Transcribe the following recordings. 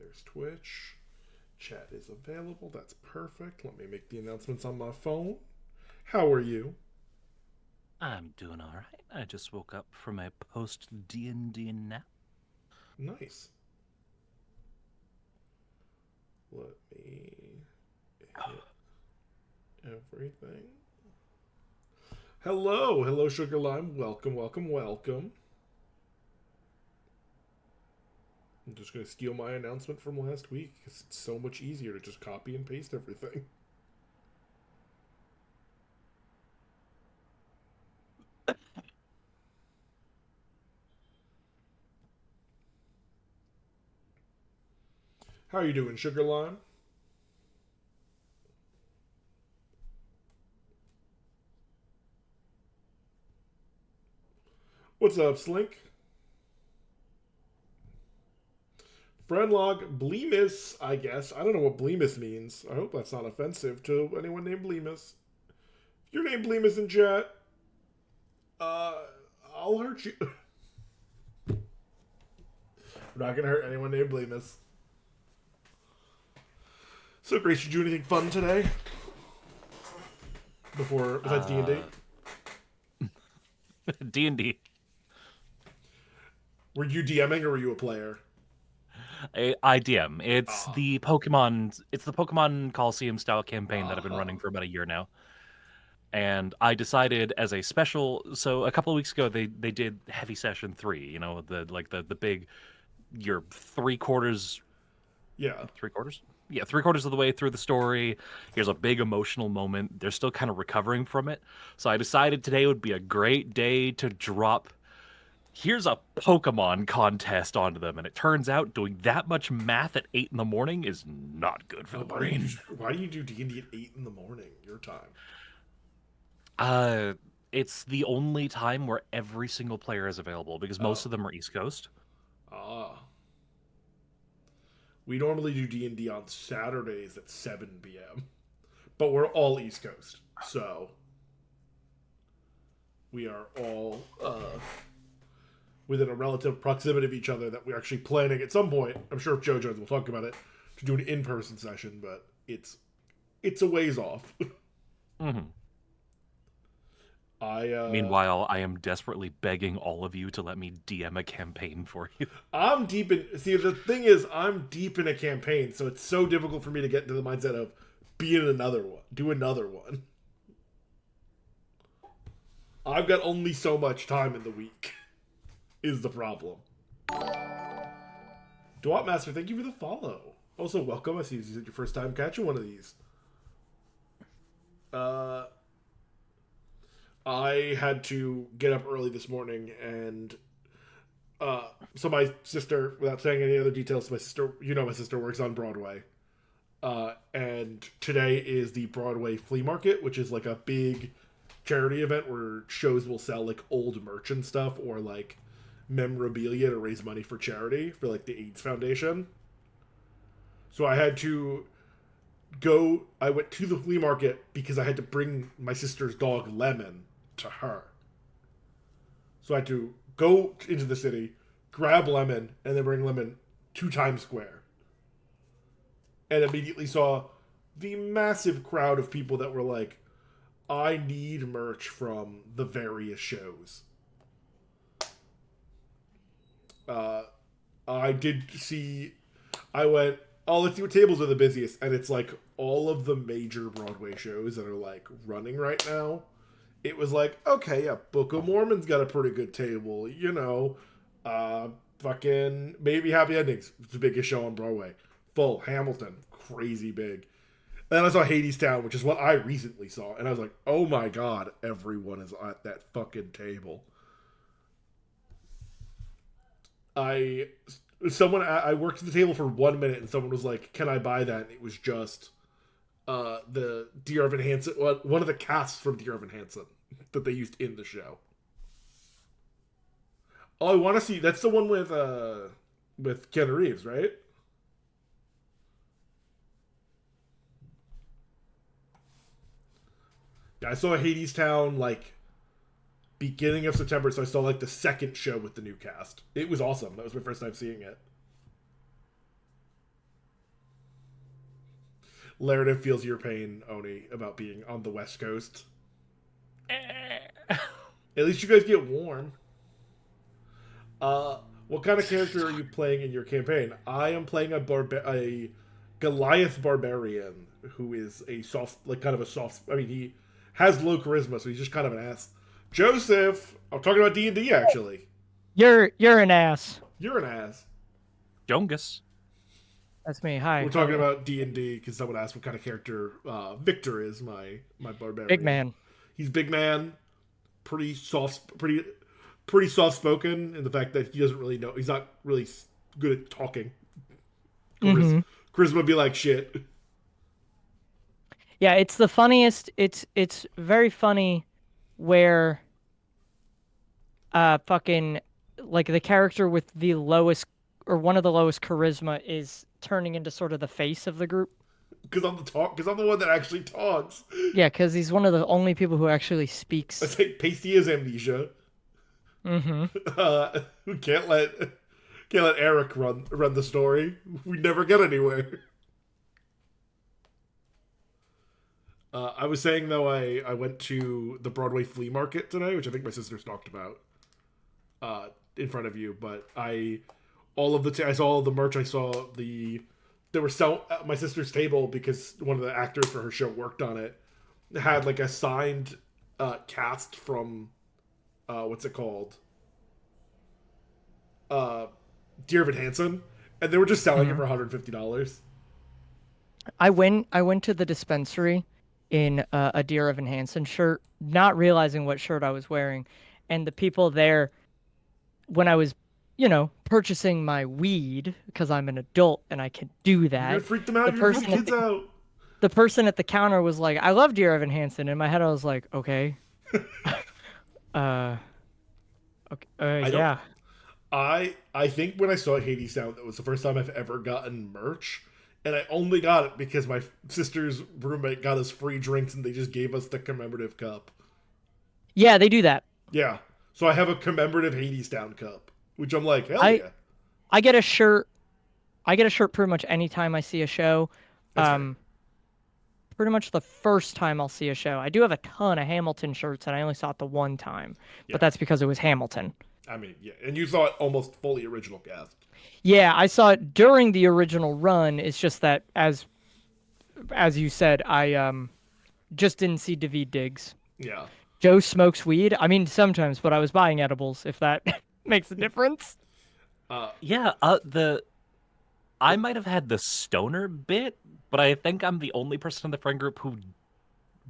There's Twitch. Chat is available. That's perfect. Let me make the announcements on my phone. How are you? I'm doing all right. I just woke up from a post D&D nap. Nice. Let me hit everything. Hello, Sugar Lime. Welcome. I'm just going to steal my announcement from last week because it's so much easier to just copy and paste everything. How are you doing, Sugar Lime? What's up, Slink? Friendlocke Bleemus, I guess. I don't know what Bleemus means. I hope that's not offensive to anyone named Bleemus. If you're named Bleemus in chat, uh, I'll hurt you. We're not gonna hurt anyone named Bleemus. So, Grace, did you do anything fun today? Besides D&D? D&D. Were you DMing or were you a player? I DM. It's Ah. the Pokemon Coliseum style campaign that I've been running for about a year now. And I decided as a special, so a couple of weeks ago they did Heavy Session 3, the big, you're three-quarters. Yeah. Three-quarters? Yeah, three-quarters of the way through the story. Here's a big emotional moment. They're still kind of recovering from it. So I decided today would be a great day to drop, here's a Pokemon contest onto them. And it turns out doing that much math at 8 in the morning is not good for the brain. Why do you do D&D at 8 in the morning, your time? It's the only time where every single player is available because most of them are East Coast. Ah. We normally do D&D on Saturdays at 7 p.m. But we're all East Coast. So we are all within a relative proximity of each other that we're actually planning at some point. I'm sure if Joe Jones will talk about it to do an in-person session, but it's a ways off. Mm-hmm. Meanwhile, I am desperately begging all of you to let me DM a campaign for you. I'm deep in. See, the thing is, I'm deep in a campaign, so it's so difficult for me to get into the mindset of be in another one, do another one. I've got only so much time in the week, is the problem. Dwat Master, thank you for the follow. Also, welcome. I see this is your first time catching one of these. I had to get up early this morning, and so my sister, without saying any other details, my sister works on Broadway. And today is the Broadway Flea Market, which is like a big charity event where shows will sell like old merch and stuff or like memorabilia to raise money for charity for like the AIDS Foundation. So I had to I went to the flea market because I had to bring my sister's dog Lemon to her. So I had to go into the city, grab Lemon, and then bring Lemon to Times Square. And immediately saw the massive crowd of people that were like, I need merch from the various shows. I did see, I went, oh, let's see what tables are the busiest. And it's like all of the major Broadway shows that are like running right now. It was like, okay, yeah, Book of Mormon's got a pretty good table, fucking maybe Happy Endings. It's the biggest show on Broadway. Full. Hamilton, crazy big. And then I saw Hadestown, which is what I recently saw, and I was like, oh my god, everyone is at that fucking table. I worked at the table for 1 minute, and someone was like, can I buy that? And it was just the Dear Evan Hansen, one of the casts from Dear Evan Hansen that they used in the show. Oh, I want to see. That's the one with Keanu Reeves, right? Yeah, I saw Hadestown like beginning of September, so I saw like the second show with the new cast. It was awesome. That was my first time seeing it. Laredith feels your pain, Oni, about being on the West Coast. At least you guys get warm. What kind of character are you playing in your campaign? I am playing a Goliath barbarian who is a soft, like kind of a soft. I mean, he has low charisma, so he's just kind of an ass. Joseph, I'm talking about D&D actually. You're an ass. You're an ass. Jongus. That's me. Hi. We're talking about D&D because someone asked what kind of character Victor is. My barbarian. Big man. He's big man, pretty soft spoken in the fact that he doesn't really know. He's not really good at talking. Charisma would be like shit. Yeah, it's the funniest. It's very funny where fucking like the character with the lowest or one of the lowest charisma is turning into sort of the face of the group. Because I'm the one that actually talks. Yeah, because he's one of the only people who actually speaks. It's like Pasty has amnesia. We can't let Eric run the story. We never get anywhere. I was saying though, I went to the Broadway flea market today, which I think my sisters talked about in front of you. But I saw all the merch. I saw they were selling at my sister's table because one of the actors for her show worked on it. Had like a signed cast from what's it called? Dear Evan Hansen, and they were just selling it for $150. I went to the dispensary in a Dear Evan Hansen shirt, not realizing what shirt I was wearing, and the people there, when I was, purchasing my weed because I'm an adult and I can do that. You're gonna freak them out. You're gonna freak kids out. The person at the counter was like, "I love Dear Evan Hansen." In my head, I was like, "Okay, okay, yeah." I think when I saw Hades Sound, that was the first time I've ever gotten merch, and I only got it because my sister's roommate got us free drinks, and they just gave us the commemorative cup. Yeah, they do that. Yeah, so I have a commemorative Hades Town cup, which I'm like, hell yeah. I get a shirt. I get a shirt pretty much anytime I see a show. Pretty much the first time I'll see a show. I do have a ton of Hamilton shirts, and I only saw it the one time, but that's because it was Hamilton. I mean, yeah, and you saw it almost fully original cast. Yeah, I saw it during the original run. It's just that, as you said, I just didn't see David Diggs. Yeah. Joe smokes weed. I mean, sometimes, but I was buying edibles, if that makes a difference. I might have had the stoner bit, but I think I'm the only person in the friend group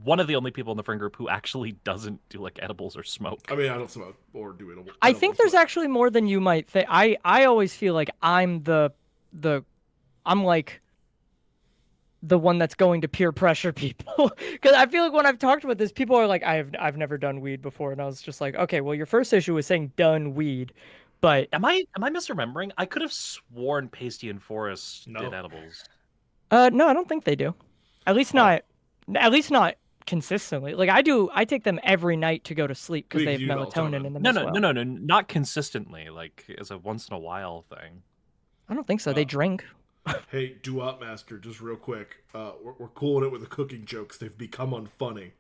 one of the only people in the friend group who actually doesn't do like edibles or smoke. I mean, I don't smoke or do edibles. I think there's actually more than you might think. I always feel like I'm I'm like the one that's going to peer pressure people, because I feel like when I've talked about this, people are like, I've never done weed before, and I was just like, okay, well, your first issue was saying done weed, but am I misremembering? I could have sworn Pasty and Forrest did edibles. No, I don't think they do. At least not consistently. Like I take them every night to go to sleep because they have melatonin in them. No, not consistently. Like as a once in a while thing. I don't think so. They drink. Hey, Do-Up Master, just real quick. We're cooling it with the cooking jokes. They've become unfunny.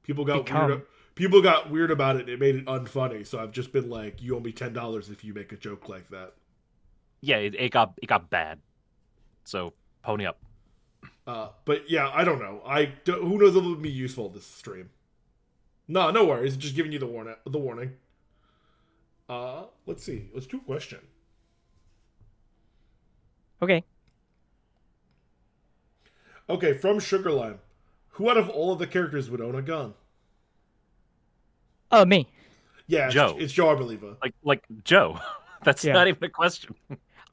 People got weird about it. It made it unfunny. So I've just been like, you owe me $10 if you make a joke like that. Yeah, it got bad. So pony up. But yeah, I don't know. Who knows if it'll be useful this stream. No worries. Just giving you the warning. Let's see. Let's do a question. Okay, from Sugarlime. Who out of all of the characters would own a gun? Oh, me. Yeah, Joe. It's Joe Arbeliva. Like Joe. That's not even a question.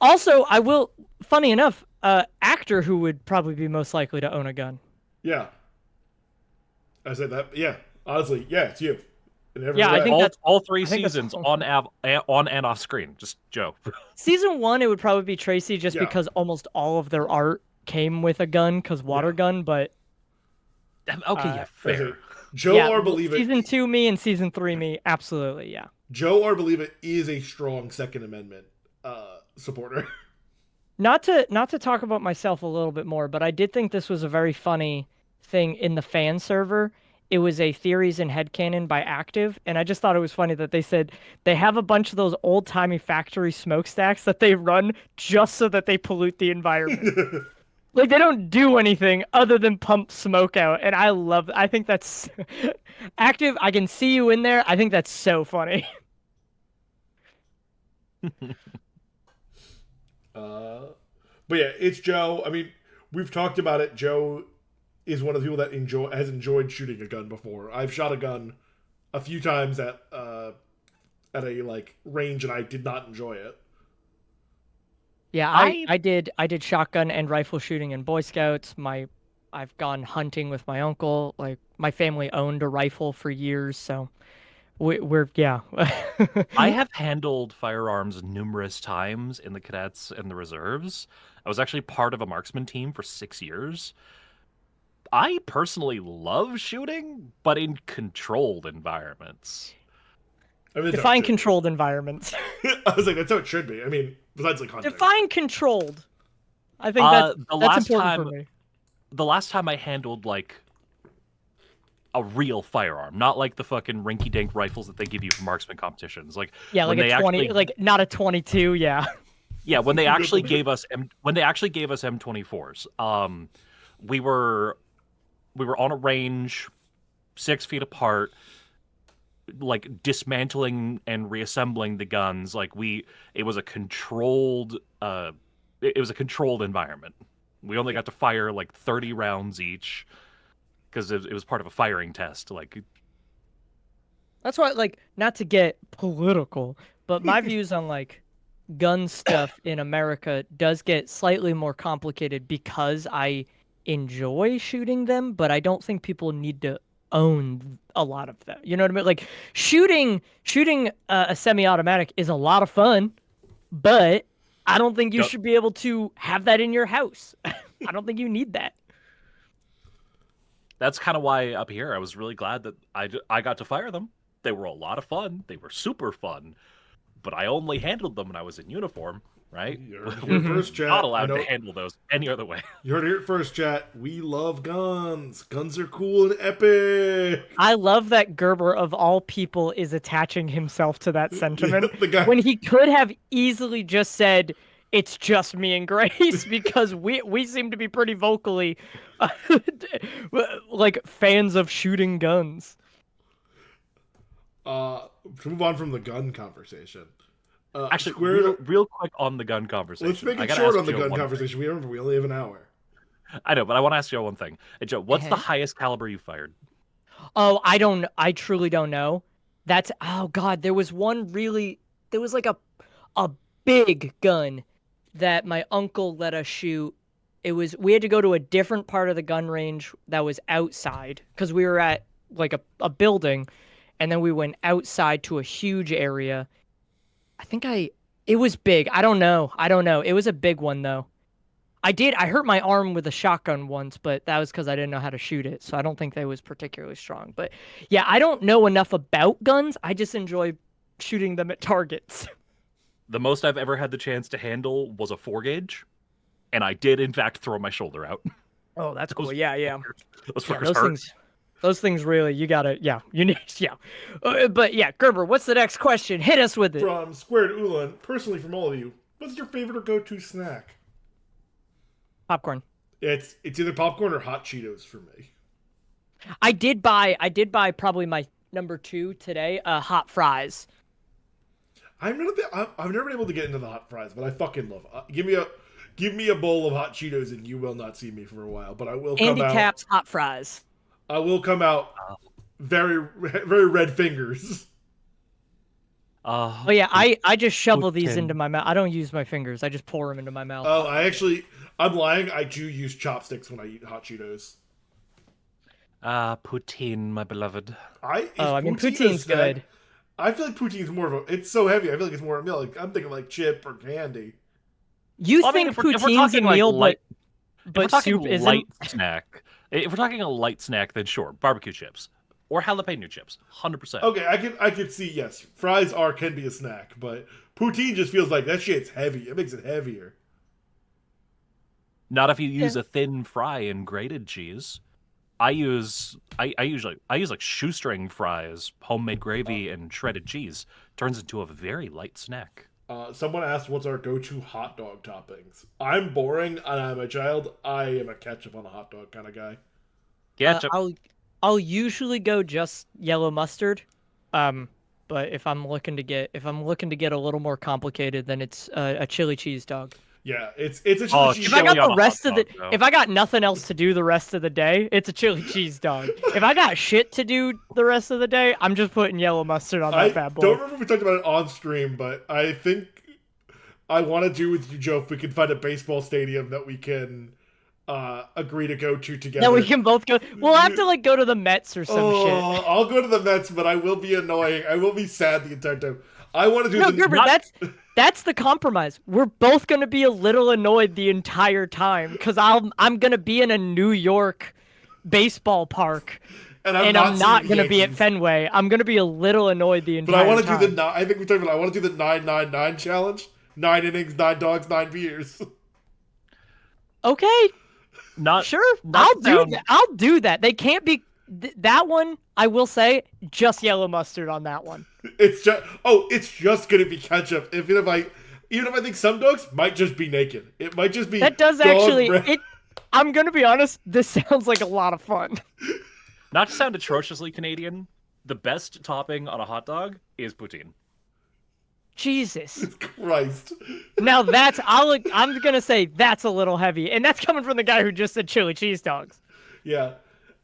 Also, I will. Funny enough, actor who would probably be most likely to own a gun. Yeah. I said that. Yeah. Honestly, yeah, it's you. I think all three seasons on and off screen. Just Joe. Season 1, it would probably be Tracy, just because almost all of their art came with a gun, because water gun. But fair. Joe Arbeliva. Season 2 me and season 3 me, absolutely, yeah. Joe Arbeliva is a strong Second Amendment supporter. Not to talk about myself a little bit more, but I did think this was a very funny thing in the fan server. It was a theories and headcanon by Active, and I just thought it was funny that they said they have a bunch of those old-timey factory smokestacks that they run just so that they pollute the environment. Like they don't do anything other than pump smoke out, and I think that's Active. I can see you in there. I think that's so funny. But yeah, it's Joe. I mean, we've talked about it. Joe is one of the people that has enjoyed shooting a gun before. I've shot a gun a few times at a like range, and I did not enjoy it. Yeah, I did shotgun and rifle shooting in Boy Scouts. I've gone hunting with my uncle. Like my family owned a rifle for years, so we're yeah. I have handled firearms numerous times in the cadets and the reserves. I was actually part of a marksman team for 6 years. I personally love shooting, but in controlled environments. I mean, Define controlled environments. I was like, that's how it should be. I mean, besides like hunting. Define controlled. I think that's important for me. The last time I handled like a real firearm, not like the fucking rinky-dink rifles that they give you for marksman competitions. Like yeah, like a 20, like not a 22. Yeah. Yeah, when they actually gave us M24s, we were on a range, 6 feet apart, like dismantling and reassembling the guns. Like it was a controlled environment. We only got to fire like 30 rounds each because it was part of a firing test. Like that's why, like, not to get political, but my views on like gun stuff in America does get slightly more complicated because I enjoy shooting them, but I don't think people need to own a lot of them. You know what I mean? Like shooting a semi-automatic is a lot of fun, but I don't think you should be able to have that in your house. I don't think you need that. That's kind of why up here I was really glad that I got to fire them. They were a lot of fun. They were super fun, but I only handled them when I was in uniform. Right? Your first chat. Not allowed to handle those any other way. You heard it here first, chat. We love guns. Guns are cool and epic. I love that Gerber, of all people, is attaching himself to that sentiment when he could have easily just said, "It's just me and Grace," because we seem to be pretty vocally like fans of shooting guns. To move on from the gun conversation. Actually, real quick on the gun conversation. Let's make it short on the gun conversation. We only have an hour. I know, but I want to ask Joe one thing. Hey, Joe, what's the highest caliber you fired? Oh, I truly don't know. Oh God, there was like a big gun that my uncle let us shoot. We had to go to a different part of the gun range that was outside because we were at like a building, and then we went outside to a huge area. It was big. I don't know. It was a big one though. I hurt my arm with a shotgun once, but that was because I didn't know how to shoot it. So I don't think that was particularly strong. But yeah, I don't know enough about guns. I just enjoy shooting them at targets. The most I've ever had the chance to handle was a 4-gauge, and I did in fact throw my shoulder out. Oh, that's cool. Yeah. Those hurt. Those things really, you gotta, you need, but yeah, Gerber, what's the next question? Hit us with it. From Squared Ulan, personally from all of you, what's your favorite or go-to snack? Popcorn. It's either popcorn or hot Cheetos for me. I did buy probably my number 2 today, hot fries. I've never been able to get into the hot fries, but I fucking love it. Give me a bowl of hot Cheetos and you will not see me for a while, but I will come out. Andy Capp's hot fries. I will come out very, very red fingers. Oh yeah, I just shovel these into my mouth. I don't use my fingers. I just pour them into my mouth. Oh, I'm lying. I do use chopsticks when I eat hot Cheetos. Poutine, my beloved. Poutine's good. I feel like poutine's more of it's so heavy. I feel like it's more of a meal. Like, I'm thinking like chip or candy. You think poutine's a meal, but soup isn't? Light snack. If we're talking a light snack, then sure, barbecue chips or jalapeno chips, 100%. Okay, I could see, yes, fries can be a snack, but poutine just feels like that shit's heavy. It makes it heavier. Not if you use a thin fry and grated cheese. I use like shoestring fries, homemade gravy, and shredded cheese. Turns into a very light snack. Someone asked what's our go-to hot dog toppings. I'm boring and I'm a child. I am a ketchup on a hot dog kind of guy. Ketchup. I'll usually go just yellow mustard. But if I'm looking to get a little more complicated, then it's a chili cheese dog. Yeah, it's a chili cheese. If I got on the a rest hot of the, dog, though. if I got nothing else to do the rest of the day, it's a chili cheese dog. If I got shit to do the rest of the day, I'm just putting yellow mustard on that bad boy. I don't remember if we talked about it on stream, but I think I want to do with you, Joe, if we can find a baseball stadium that we can agree to go to together. That we can both go. We'll have to like go to the Mets or some shit. I'll go to the Mets, but I will be annoying. I will be sad the entire time. I want to do Gerber, that's the compromise. We're both gonna be a little annoyed the entire time because I'm gonna be in a New York baseball park, and I'm not gonna be at Fenway. I'm gonna be a little annoyed the entire time. But I want to do I think we talked about. I want to do the 9-9-9 challenge. 9 innings, 9 dogs, 9 beers. Okay. I'll do that. They can't be that one. I will say just yellow mustard on that one. It's just gonna be ketchup. Even if I think some dogs might just be naked. It might just be that does actually. I'm gonna be honest. This sounds like a lot of fun. Not to sound atrociously Canadian, the best topping on a hot dog is poutine. Jesus Christ. Now I'm gonna say that's a little heavy, and that's coming from the guy who just said chili cheese dogs. Yeah,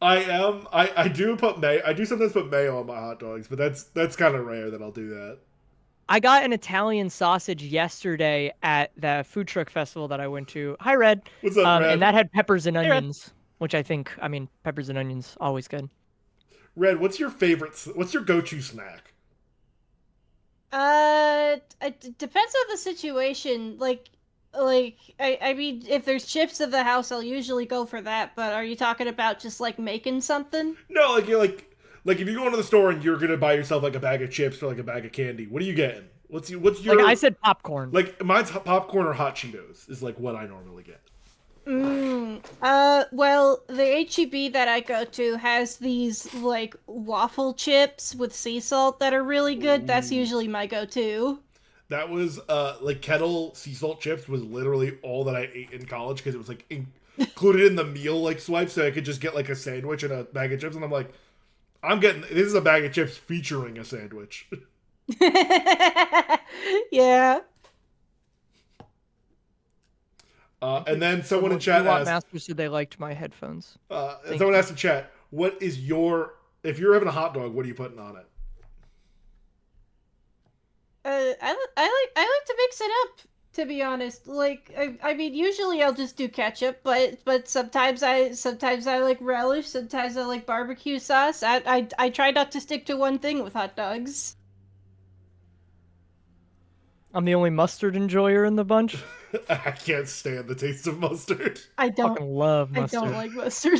I do put mayo. I do sometimes put mayo on my hot dogs, but that's kind of rare that I'll do that. I got an Italian sausage yesterday at the food truck festival that I went to. Hi, Red. What's up, Red? And that had peppers and onions, which I mean, peppers and onions always good. Red, what's your go-to snack? It depends on the situation. I mean, if there's chips in the house, I'll usually go for that. But are you talking about just like making something? No, like you're like if you go into the store and you're gonna buy yourself like a bag of chips or like a bag of candy, what are you getting? What's your? Like I said, popcorn. Like mine's popcorn or hot Cheetos is like what I normally get. Well, the HEB that I go to has these like waffle chips with sea salt that are really good. That's usually my go-to. That was like Kettle sea salt chips was literally all that I ate in college because it was like included in the meal like swipe, so I could just get like a sandwich and a bag of chips, and I'm like, this is a bag of chips featuring a sandwich. Yeah. And then someone in chat asked, Master said they liked my headphones. someone asked in chat, what is if you're having a hot dog, what are you putting on it? I like to mix it up, to be honest. Like, I mean, usually I'll just do ketchup, but sometimes I like relish, sometimes I like barbecue sauce. I try not to stick to one thing with hot dogs. I'm the only mustard enjoyer in the bunch. I can't stand the taste of mustard. I fucking love mustard. I don't like mustard.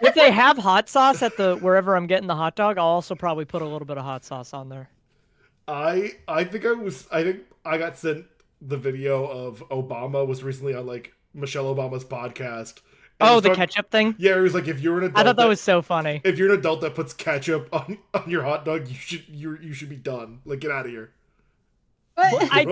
If they have hot sauce at wherever I'm getting the hot dog, I'll also probably put a little bit of hot sauce on there. I think I got sent the video of Obama was recently on like Michelle Obama's podcast. Oh, the ketchup thing? Yeah, it was like if you're an adult. I thought that was so funny. If you're an adult that puts ketchup on your hot dog, you should be done. Like get out of here. I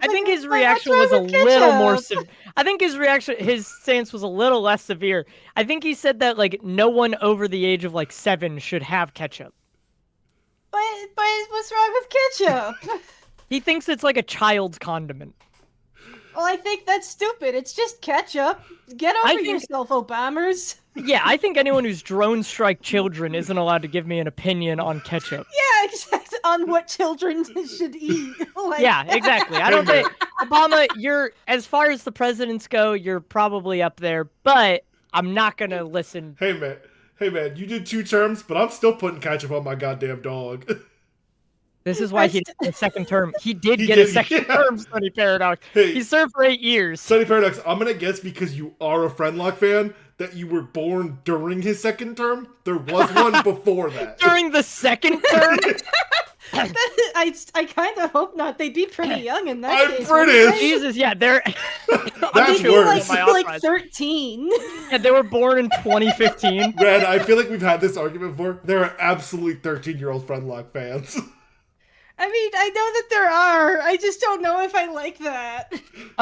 think his reaction was a little more severe. I think his stance was a little less severe. I think he said that like no one over the age of like 7 should have ketchup. But what's wrong with ketchup? He thinks it's like a child's condiment. Well, I think that's stupid. It's just ketchup. Get over yourself, Obamers. Yeah, I think anyone who's drone strike children isn't allowed to give me an opinion on ketchup. Yeah, exactly. On what children should eat. Yeah, exactly. I don't think Obama, as far as the presidents go, you're probably up there, but I'm not gonna listen. Hey man, you did 2 terms, but I'm still putting ketchup on my goddamn dog. This is why he did a second term. He did get a second term, Sunny Paradox. Hey, he served for 8 years. Sunny Paradox, I'm going to guess because you are a Friendlocke fan that you were born during his second term. There was one before that. During the second term? I kind of hope not. They'd be pretty young in that I'm case. British. Jesus, yeah, they're That's They'd be worse. like 13. yeah, they were born in 2015. Red, I feel like we've had this argument before. There are absolutely 13-year-old Friendlocke fans. I mean, I know that there are. I just don't know if I like that.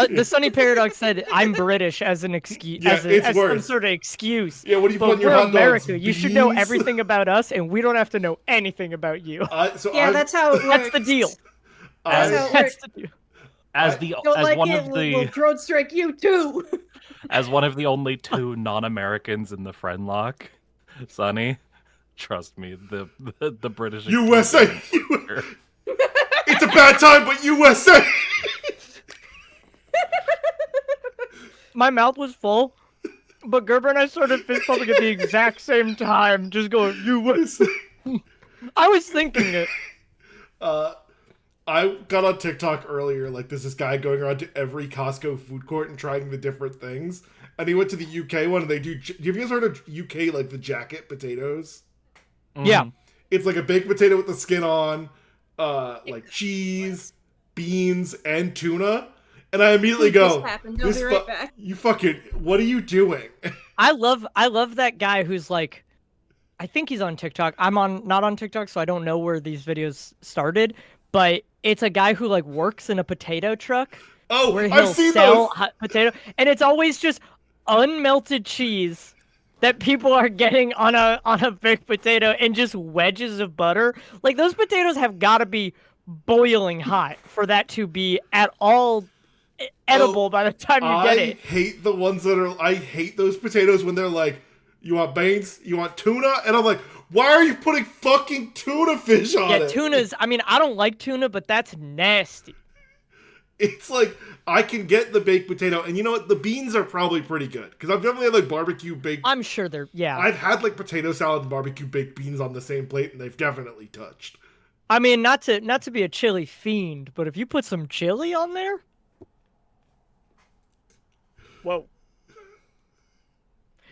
The Sunny Paradox said, "I'm British" as an excuse, Yeah, it's as some worse. sort of excuse. Yeah, what do you put But in your we're hot dogs? America. You should know Beans? everything about us, and we don't have to know anything about you. That's how it works. That's the deal. That's how it That's works. the deal. As the Don't as like one it, of we'll the drone strike you too. as one of the only 2 non-Americans in the Friendlocke, Sonny, trust me, the British USA. It's a bad time, but USA. My mouth was full, but Gerber and I started fist pumping at the exact same time, just going, "USA." I was thinking it. I got on TikTok earlier, like there's this guy going around to every Costco food court and trying the different things. And he went to the UK one and they do, have you guys heard of UK, like the jacket potatoes? Yeah. It's like a baked potato with the skin on, like cheese, beans, and tuna. And I immediately go, I'll be right back. you fucking, what are you doing? I love that guy who's like, I think he's on TikTok. I'm not on TikTok, so I don't know where these videos started. But it's a guy who like works in a potato truck. Oh, where he'll I've seen sell those. hot potato, and it's always just unmelted cheese that people are getting on a baked potato and just wedges of butter. Like those potatoes have got to be boiling hot for that to be at all edible by the time you get it. I hate the ones that are. I hate those potatoes when they're like, "You want beans? You want tuna?" And I'm like, "Why are you putting fucking tuna fish on it?" Yeah, tuna's. I mean, I don't like tuna, but that's nasty. It's like I can get the baked potato, and you know what? The beans are probably pretty good because I've definitely had like barbecue baked. I'm sure they're. Yeah. I've had like potato salad and barbecue baked beans on the same plate, and they've definitely touched. I mean, not to be a chili fiend, but if you put some chili on there, whoa.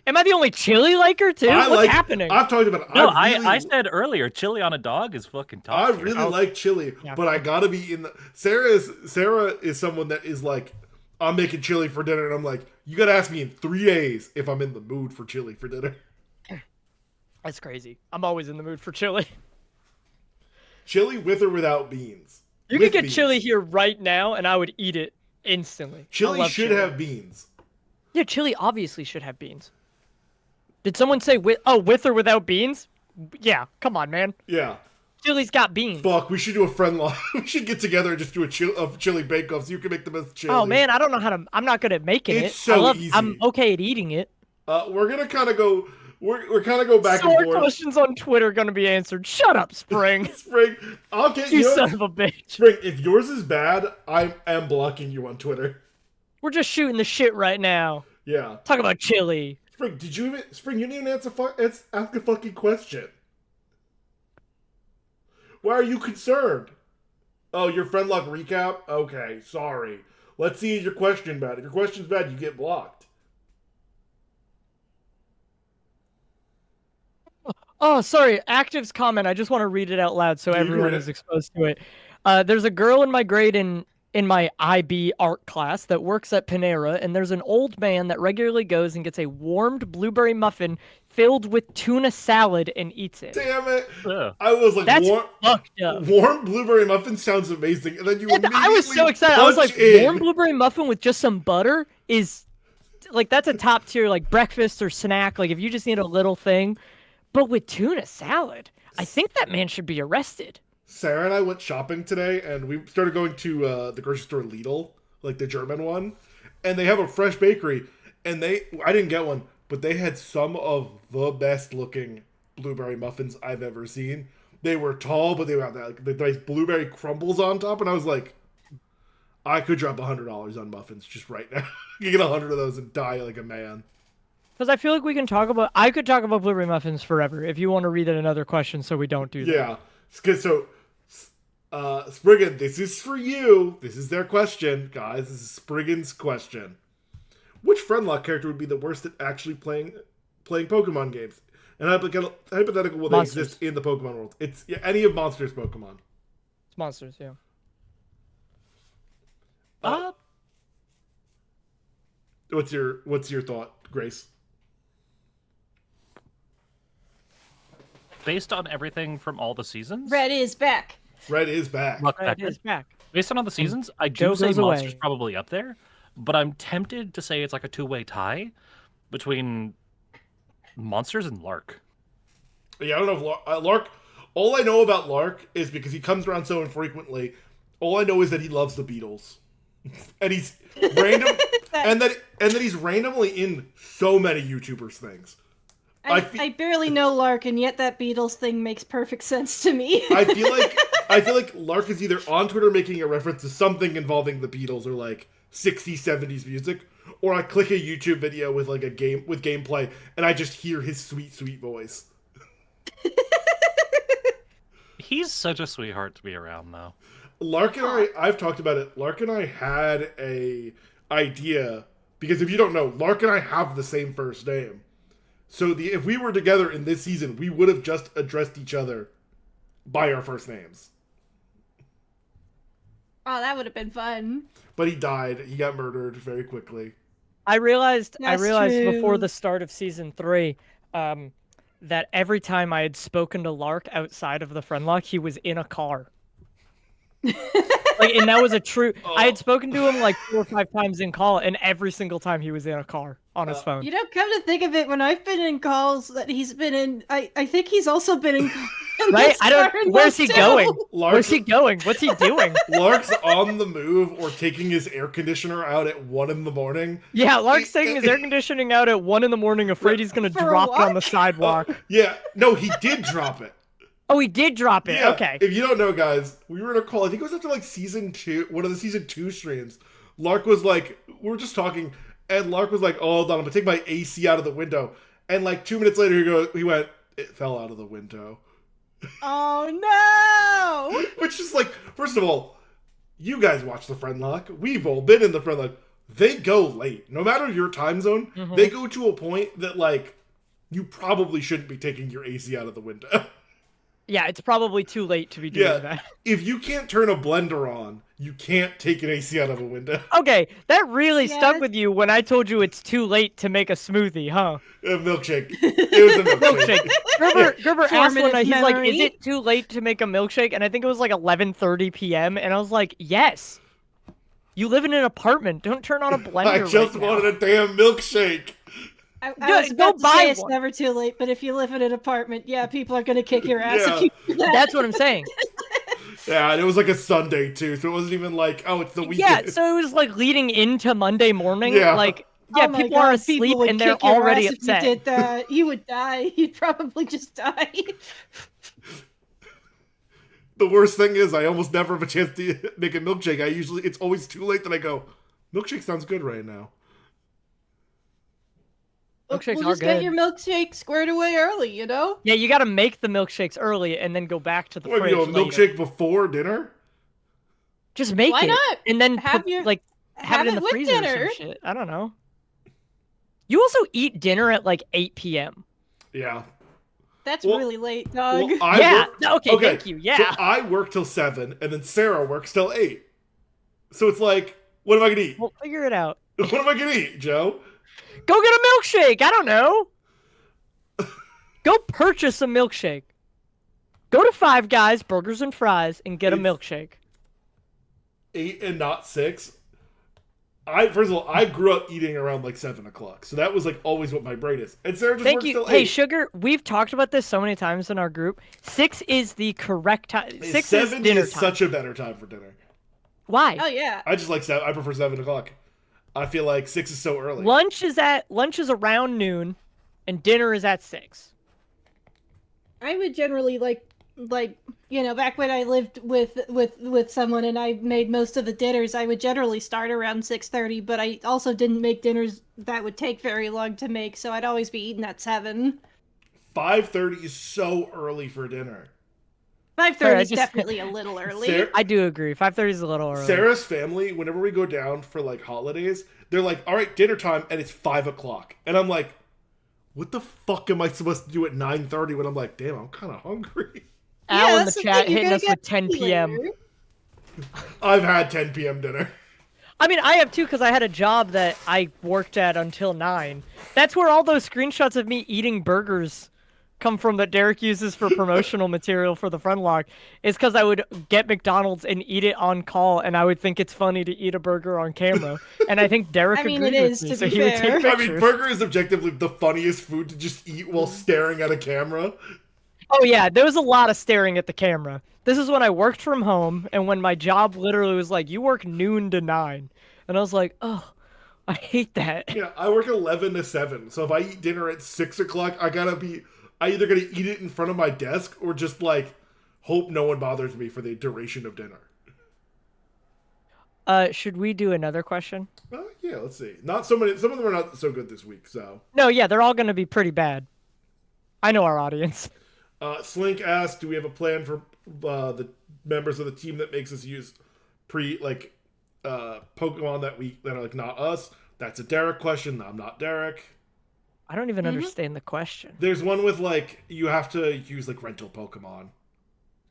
Am I the only chili liker too? What's happening? I've talked about it. No, I I said earlier, chili on a dog is fucking top I tier. really like chili, Yeah. but I gotta be in the. Sarah is someone that is like, I'm making chili for dinner, and I'm like, you gotta ask me in 3 days if I'm in the mood for chili for dinner. That's crazy. I'm always in the mood for chili. Chili with or without beans. You With could get beans. chili here right now, and I would eat it instantly. I Chili love should chili. have beans. Yeah, chili obviously should have beans. Did someone say with or without beans? Yeah, come on, man. Yeah. Chili's got beans. Fuck, we should do a friend we should get together and just do a chili bake-off so you can make the best chili. Oh man, I don't know how to. I'm not good at making it. It's so easy. I'm okay at eating it. We're gonna kind of go. We're kind of go back So and our forth. questions on Twitter are gonna be answered. Shut up, Spring. Spring, I'll get You you. son of a bitch. Spring, if yours is bad, I am blocking you on Twitter. We're just shooting the shit right now. Yeah. Talk about chili. Spring, Spring, you didn't even ask a fucking question. Why are you concerned? Oh, your Friendlocke recap? Okay, sorry. Let's see your question bad. If your question's bad, you get blocked. Oh, sorry. Active's comment. I just want to read it out loud so You can everyone read is it. exposed to it. There's a girl in my grade in my IB art class that works at Panera, and there's an old man that regularly goes and gets a warmed blueberry muffin filled with tuna salad and eats it. Damn it. Yeah. I was like, That's fucked up. warm blueberry muffin sounds amazing. And then you And I was so immediately excited. I was like, punch in. warm blueberry muffin with just some butter is like that's a top tier like breakfast or snack. Like if you just need a little thing, but with tuna salad, I think that man should be arrested. Sarah and I went shopping today, and we started going to the grocery store Lidl, like the German one, and they have a fresh bakery, and I didn't get one, but they had some of the best looking blueberry muffins I've ever seen. They were tall, but they had like the nice blueberry crumbles on top, and I was like, I could drop $100 on muffins just right now. You get 100 of those and die like a man. Because I feel like I could talk about blueberry muffins forever if you want to read in another question so we don't do that. Yeah. So, Spriggan, this is for you. This is their question, guys. This is Spriggan's question. Which Friendlocke character would be the worst at actually playing Pokemon games? And hypothetical will they Monsters. exist in the Pokemon world? It's any of Monsters Pokemon. It's monsters, yeah. What's your thought, Grace? Based on everything from all the seasons, Red is back. Red is back. Look, Red is back. based on all the seasons, I Joe do say goes Monsters away. probably up there, but I'm tempted to say it's like a two-way tie between Monsters and Lark. Yeah, I don't know if Lark. All I know about Lark is because he comes around so infrequently. All I know is that he loves the Beatles, and he's random, and that he's randomly in so many YouTubers things. I barely know Lark, and yet that Beatles thing makes perfect sense to me. I feel like Lark is either on Twitter making a reference to something involving the Beatles or like 60s, 70s music, or I click a YouTube video with like a game with gameplay and I just hear his sweet, sweet voice. He's such a sweetheart to be around, though. Lark and I've talked about it. Lark and I had a idea, because if you don't know, Lark and I have the same first name. So if we were together in this season, we would have just addressed each other by our first names. Oh, that would have been fun. But he died. He got murdered very quickly. I realized That's before true. the start of season 3, that every time I had spoken to Lark outside of the Friendlocke, he was in a car. And that was a true. I had spoken to him like 4 or 5 times in call, and every single time he was in a car on his phone. You know, come to think of it, when I've been in calls that he's been in, I think he's also been in. Right? I don't. Where's he going? Where's he going? What's he doing? Lark's on the move or taking his air conditioner out at 1 a.m. Yeah, Lark's taking his air conditioning out at 1 a.m, afraid he's gonna For a drop it on walk? the sidewalk. Yeah, no, he did drop it. Oh, he did drop it. Yeah, Okay. if you don't know, guys, we were in a call. I think it was after like season 2, one of the season 2 streams. Lark was like, we were just talking, and Lark was like, "Oh, hold on, I'm gonna take my AC out of the window." And like 2 minutes later, he went, "It fell out of the window." Oh no! Which is like, first of all, you guys watch the Friendlocke. We've all been in the Friendlocke. They go late, no matter your time zone. Mhm. They go to a point that like you probably shouldn't be taking your AC out of the window. Yeah, it's probably too late to be doing Yeah. that. If you can't turn a blender on, you can't take an AC out of a window. Okay, that really stuck Yes. with you when I told you it's too late to make a smoothie, huh? A milkshake. It was a milkshake. Milkshake. Gerber asked one Formative night, he's like, "Is memory. it too late to make a milkshake?" And I think it was like 11:30 p.m. And I was like, "Yes. You live in an apartment. Don't turn on a blender I just right now." wanted a damn milkshake. I Go- was go about to buy say it's one. never too late, but if you live in an apartment, yeah, people are gonna kick your ass Yeah. if you do that. That's what I'm saying. Yeah, and it was like a Sunday too, so it wasn't even like, oh, it's the weekend. Yeah, so it was like leading into Monday morning. Yeah. Like, yeah, Oh my people are God, asleep people would and they're kick your already ass upset. If you did that, you would die. You'd probably just die. The worst thing is I almost never have a chance to make a milkshake. It's always too late that I go, milkshake sounds good right now. Milkshakes we'll are just get good. your milkshake squared away early, you know? Yeah, you got to make the milkshakes early and then go back to the What, fridge you know, a later. milkshake before dinner? Just make Why it, not? and then Have put, your- like have it in the with freezer or dinner. some shit. I don't know. You also eat dinner at like 8 p.m. Yeah. That's Well- really late, dog. Well, I Yeah. work- Okay, thank you. Yeah. So I work till 7, and then Sarah works till 8. So it's like, what am I gonna eat? We'll figure it out. What am I gonna eat, Joe? Go get a milkshake. I don't know. Go purchase a milkshake. Go to Five Guys Burgers and Fries and get a It's- milkshake. 8 and not 6. First of all, I grew up eating around like 7 o'clock, so that was like always what my brain is. And Sarah just Thank works you. till 8. Hey, Sugar, we've talked about this so many times in our group. 6 is the correct time. 6 is 7 dinner is time. such a better time for dinner. Why? Oh yeah. I just like 7. I prefer 7 o'clock. I feel like 6 is so early. Lunch is around noon, and dinner is at 6. I would generally like you know, back when I lived with someone and I made most of the dinners, I would generally start around 6:30, but I also didn't make dinners that would take very long to make, so I'd always be eating at 7. 5:30 is so early for dinner. 5:30 is just- definitely a little early. Sarah- I do agree. 5:30 is a little early. Sarah's family, whenever we go down for like holidays, they're like, all right, dinner time, and it's 5 o'clock. And I'm like, what the fuck am I supposed to do at 9:30 when I'm like, damn, I'm kind of hungry? Al in the that's chat thing, you're hitting gonna us get with 10 hungry p.m. later. I've had 10 p.m. dinner. I mean, I have too, because I had a job that I worked at until 9. That's where all those screenshots of me eating burgers come from that Derek uses for promotional material for the Friendlocke. Is because I would get McDonald's and eat it on call, and I would think it's funny to eat a burger on camera. And I think Derek I mean, agreed it with is, me, to so be he would fair. take I pictures. mean, burger is objectively the funniest food to just eat while staring at a camera. Oh yeah, there was a lot of staring at the camera. This is when I worked from home, and when my job literally was like, you work noon to 9. And I was like, oh, I hate that. Yeah, I work 11 to 7, so if I eat dinner at 6 o'clock, I either gotta eat it in front of my desk or just, like, hope no one bothers me for the duration of dinner. Should we do another question? Yeah, let's see. Not so many. Some of them are not so good this week, so. No, yeah, they're all going to be pretty bad. I know our audience. Slink asked, do we have a plan for the members of the team that makes us use Pokemon that are like not us? That's a Derek question. I'm not Derek. I don't even understand the question. There's one with like you have to use like rental Pokemon.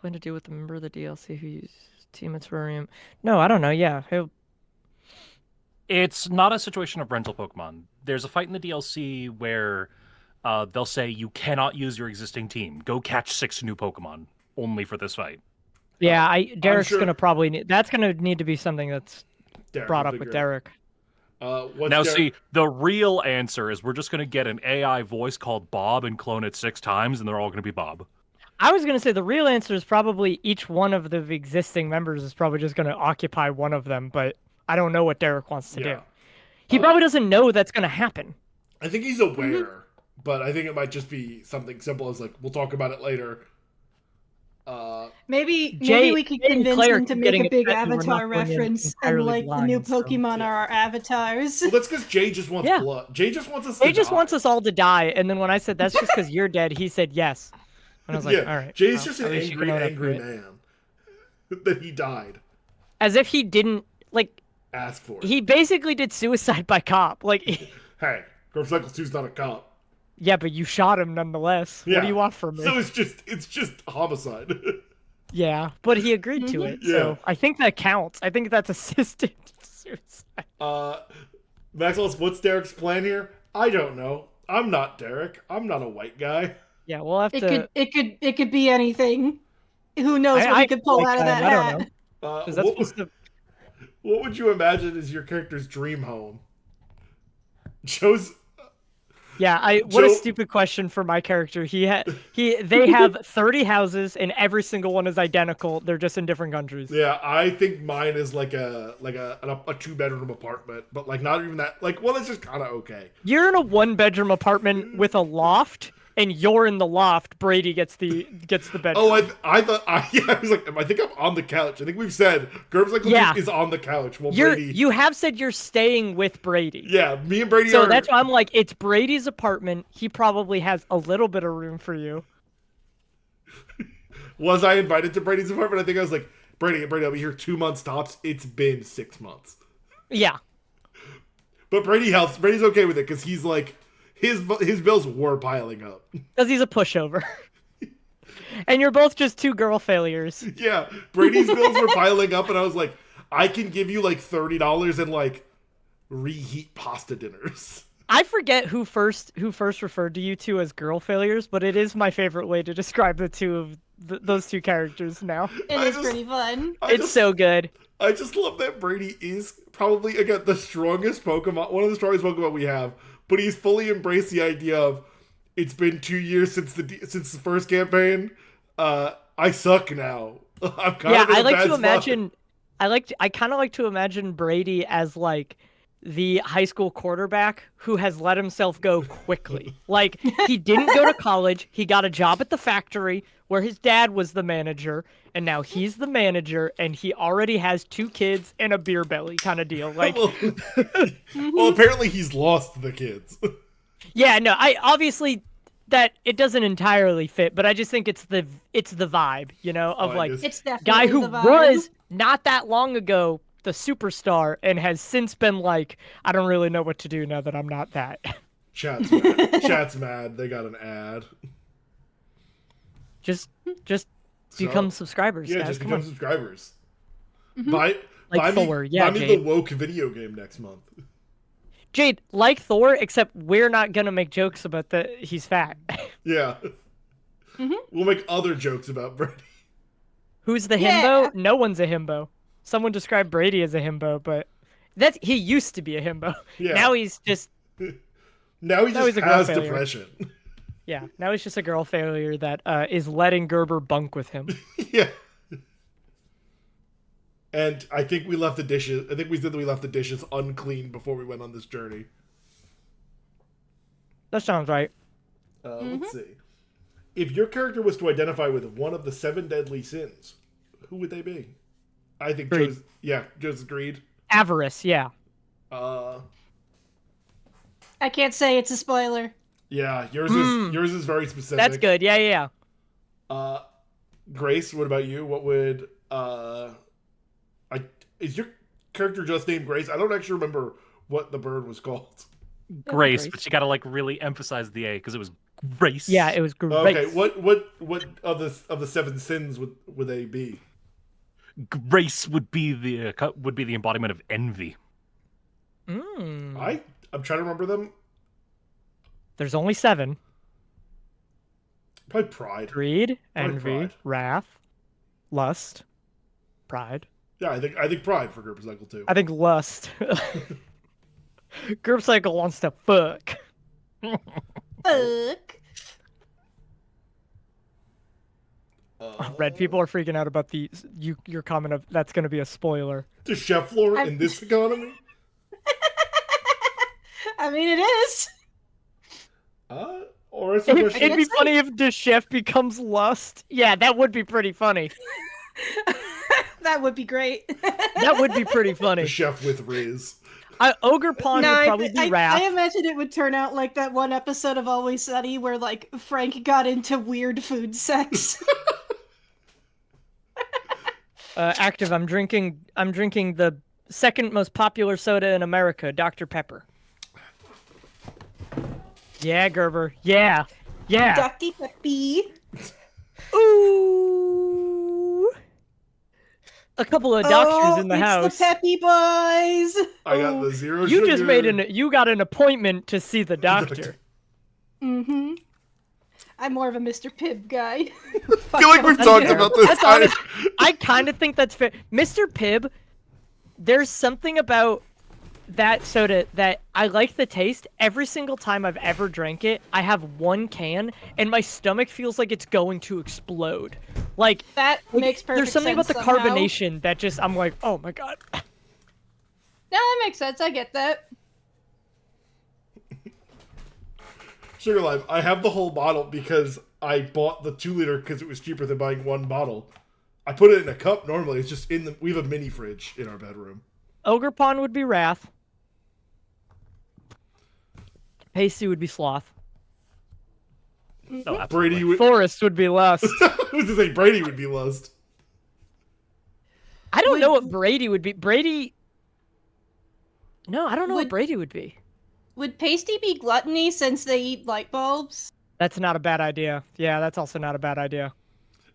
Plan to do with the member of the DLC who uses teammates for him. No, I don't know. Yeah. It's not a situation of rental Pokemon. There's a fight in the DLC where they'll say you cannot use your existing team. Go catch 6 new Pokemon only for this fight. Yeah, Derek's sure- gonna probably that's gonna need to be something that's Derek brought will up with figure Derek. Now, see, the real answer is we're just going to get an AI voice called Bob and clone it 6 times, and they're all going to be Bob. I was gonna say the real answer is probably each one of the existing members is probably just gonna occupy one of them, but I don't know what Derek wants to do. He probably doesn't know that's gonna happen. I think he's aware, but I think it might just be something simple as like we'll talk about it later. Maybe Jay we could and convince Claire them to keep make getting a big upset that we're not avatar going in reference, and entirely like the new blind, so, Pokemon are our avatars. Well, that's because Jay just wants blood. Jay just wants us. He just wants us all to die, and then when I said that's just because you're dead, he said yes. And I was like, all right. Jay's well, just at an least you can angry own up to it. man that he died. As if he didn't like. Ask for it. He basically did suicide by cop. Like, Hey, Cycle 2's not a cop. yeah, but you shot him nonetheless. Yeah. What do you want from me? So it's just homicide. Yeah, but he agreed to it, so I think that counts. I think that's assisted suicide. Maxwell's, what's Derek's plan here? I don't know. I'm not Derek. I'm not a white guy. Yeah, we'll have It could be anything. Who knows what he could pull out of that I hat? don't know. Is that supposed to... What would you imagine is your character's dream home? Joe's. Yeah, what a stupid question for my character. They have 30 houses and every single one is identical. They're just in different countries. Yeah, I think mine is like a 2-bedroom apartment, but like not even that. Like, well, it's just kind of okay. You're in a 1-bedroom apartment with a loft, and you're in the loft. Brady gets the bedroom. Oh, I thought I was like, I think I'm on the couch. I think we've said Cycle 2 is on the couch. Well, you have said you're staying with Brady. Yeah, me and Brady. So that's why I'm like, it's Brady's apartment. He probably has a little bit of room for you. Was I invited to Brady's apartment? I think I was like, Brady, I'll be here 2 months tops. It's been 6 months. Yeah. But Brady helps. Brady's okay with it because he's like, his bills were piling up. Because he's a pushover. And you're both just 2 girl failures. Yeah, Brady's bills were piling up, and I was like, I can give you like $30 and like reheat pasta dinners. I forget who first referred to you two as girl failures, but it is my favorite way to describe the two of those 2 characters now. It is pretty fun. It's so good. I just love that Brady is probably, again, the strongest Pokemon, one of the strongest Pokemon we have, but he's fully embraced the idea of, it's been 2 years since the first campaign. I suck now. I'm kind of in a bad spot. I kind of like to imagine Brady as like the high school quarterback who has let himself go quickly. Like, he didn't go to college. He got a job at the factory where his dad was the manager, and now he's the manager, and he already has 2 kids and a beer belly kind of deal. Like, well, apparently he's lost the kids. Yeah, no, I obviously that it doesn't entirely fit, but I just think it's the vibe, you know, of like it's guy who the vibe. was not that long ago the superstar and has since been like, I don't really know what to do now that I'm not that. Chat's mad. Chat's mad. They got an ad. Just become subscribers. Yeah, guys. just Come become on. subscribers. Buy Like me, Thor, yeah, buy me Jade. the woke video game next month. Jade, like Thor, except we're not gonna make jokes about he's fat. Yeah. We'll make other jokes about Brady. Who's the Yeah. himbo? No one's a himbo. Someone described Brady as a himbo, but he used to be a himbo. Yeah. Now he's just Now he Now just he's a girl has failure. depression. yeah. Now he's just a girl failure that is letting Gerber bunk with him. Yeah. And I think we left the dishes. I think we said that we left the dishes unclean before we went on this journey. That sounds right. Let's see. If your character was to identify with one of the 7 deadly sins, who would they be? I think Greed. Joe's greed. Avarice, yeah. Uh, I can't say it's a spoiler. yeah, yours is very specific. That's good. Yeah. Grace, what about you? What would is your character just named Grace? I don't actually remember what the bird was called. Grace, Grace. but you got to like really emphasize the A because it was Grace. Yeah, it was great. Okay, what of the 7 sins would they be? Grace would be the embodiment of envy. Mm. I'm trying to remember them. There's only 7. Probably pride. Greed, Probably envy, pride. wrath, lust, pride. Yeah, I think pride for Group Cycle 2. I think lust. Group Cycle wants to fuck. Fuck. Red people are freaking out about your comment of that's going to be a spoiler. The chef floor in this economy? I mean, it is. Or it's a question. It'd be funny if the chef becomes lust. Yeah, that would be pretty funny. That would be great. That would be pretty funny. The chef with Riz. Ogre Pond would probably be wrath. I imagine it would turn out like that one episode of Always Sunny where like Frank got into weird food sex. Active. I'm drinking the second most popular soda in America, Dr. Pepper. Yeah, Gerber. Yeah. Ducky Peppy. Ooh. A couple of doctors in the house. It's the Peppy Boys. I got the 0 You sugar. just you got an appointment to see the doctor. Mm-hmm. I'm more of a Mr. Pibb guy. I feel like we've talked about this. That's honest. I kind of think that's fair. Mr. Pibb, there's something about that soda that I like the taste. Every single time I've ever drank it, I have one can, and my stomach feels like it's going to explode. Like That makes perfect there's something sense about the somehow. carbonation that just I'm like, oh my god. No, that makes sense. I get that. Sugar Lime, I have the whole bottle because I bought the 2-liter because it was cheaper than buying one bottle. I put it in a cup normally. It's just we have a mini fridge in our bedroom. Ogre Pond would be wrath. Pasty would be sloth. No, absolutely. Brady would. Forest would be lust. I was to say Brady would be lust. I don't know what Brady would be. Brady. No, I don't know what Brady would be. Would pasty be gluttony since they eat light bulbs? That's not a bad idea. Yeah, that's also not a bad idea.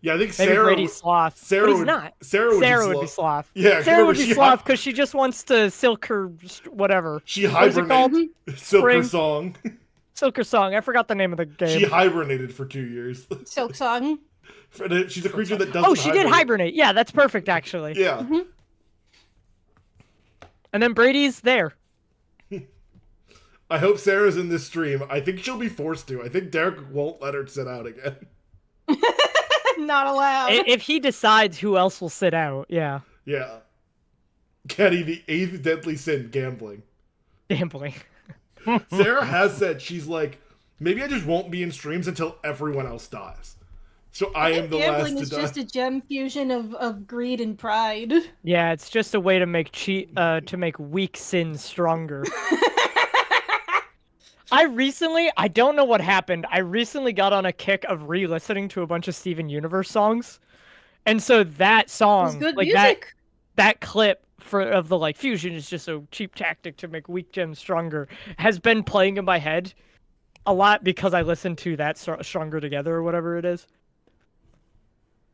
Yeah, I think Maybe Sarah. Brady's sloth. Sarah but he's would, not. Sarah would be sloth. Yeah, Sarah would be she sloth because she just wants to silk her whatever. She What is it called? hibernated. Silker Spring. Song. Silk her song. I forgot the name of the game. She hibernated for 2 years. Silk Song. She's a creature that doesn't. Oh, she did hibernate. Yeah, that's perfect actually. Yeah. And then Brady's there. I hope Sarah's in this stream. I think she'll be forced to. I think Derek won't let her sit out again. Not allowed. If he decides who else will sit out, yeah. Yeah. Kenny, the 8th deadly sin, gambling. Gambling. Sarah has said, she's like, maybe I just won't be in streams until everyone else dies. So I am the last Gambling to is die. just a gem fusion of greed and pride. Yeah, it's just a way to make make weak sins stronger. I don't know what happened. I recently got on a kick of re-listening to a bunch of Steven Universe songs. And so that song, It's good like music. that clip of the like fusion is just a cheap tactic to make weak gems stronger, has been playing in my head a lot because I listened to that Stronger Together or whatever it is.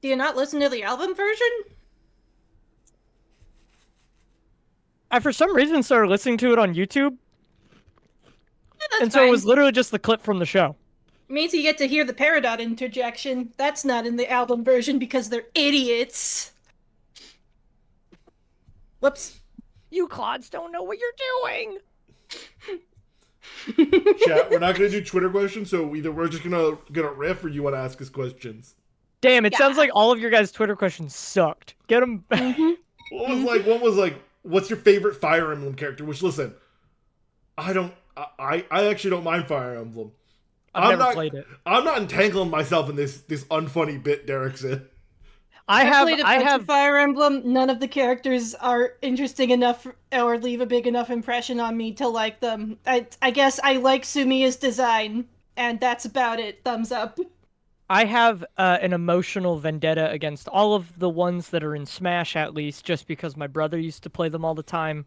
Do you not listen to the album version? I for some reason started listening to it on YouTube, That's and so it fine. was literally just the clip from the show. Means you get to hear the Peridot interjection. That's not in the album version because they're idiots. Whoops. You clods don't know what you're doing. Chat, we're not gonna do Twitter questions, so either we're just gonna riff or you want to ask us questions. Damn, it Yeah. sounds like all of your guys' Twitter questions sucked. Get them. One was like, what's your favorite Fire Emblem character? Which, listen, I actually don't mind Fire Emblem. I've never played it. I'm not entangling myself in this unfunny bit Derek's in. I played a bunch of Fire Emblem. None of the characters are interesting enough or leave a big enough impression on me to like them. I guess I like Sumiya's design, and that's about it. Thumbs up. I have an emotional vendetta against all of the ones that are in Smash, at least, just because my brother used to play them all the time,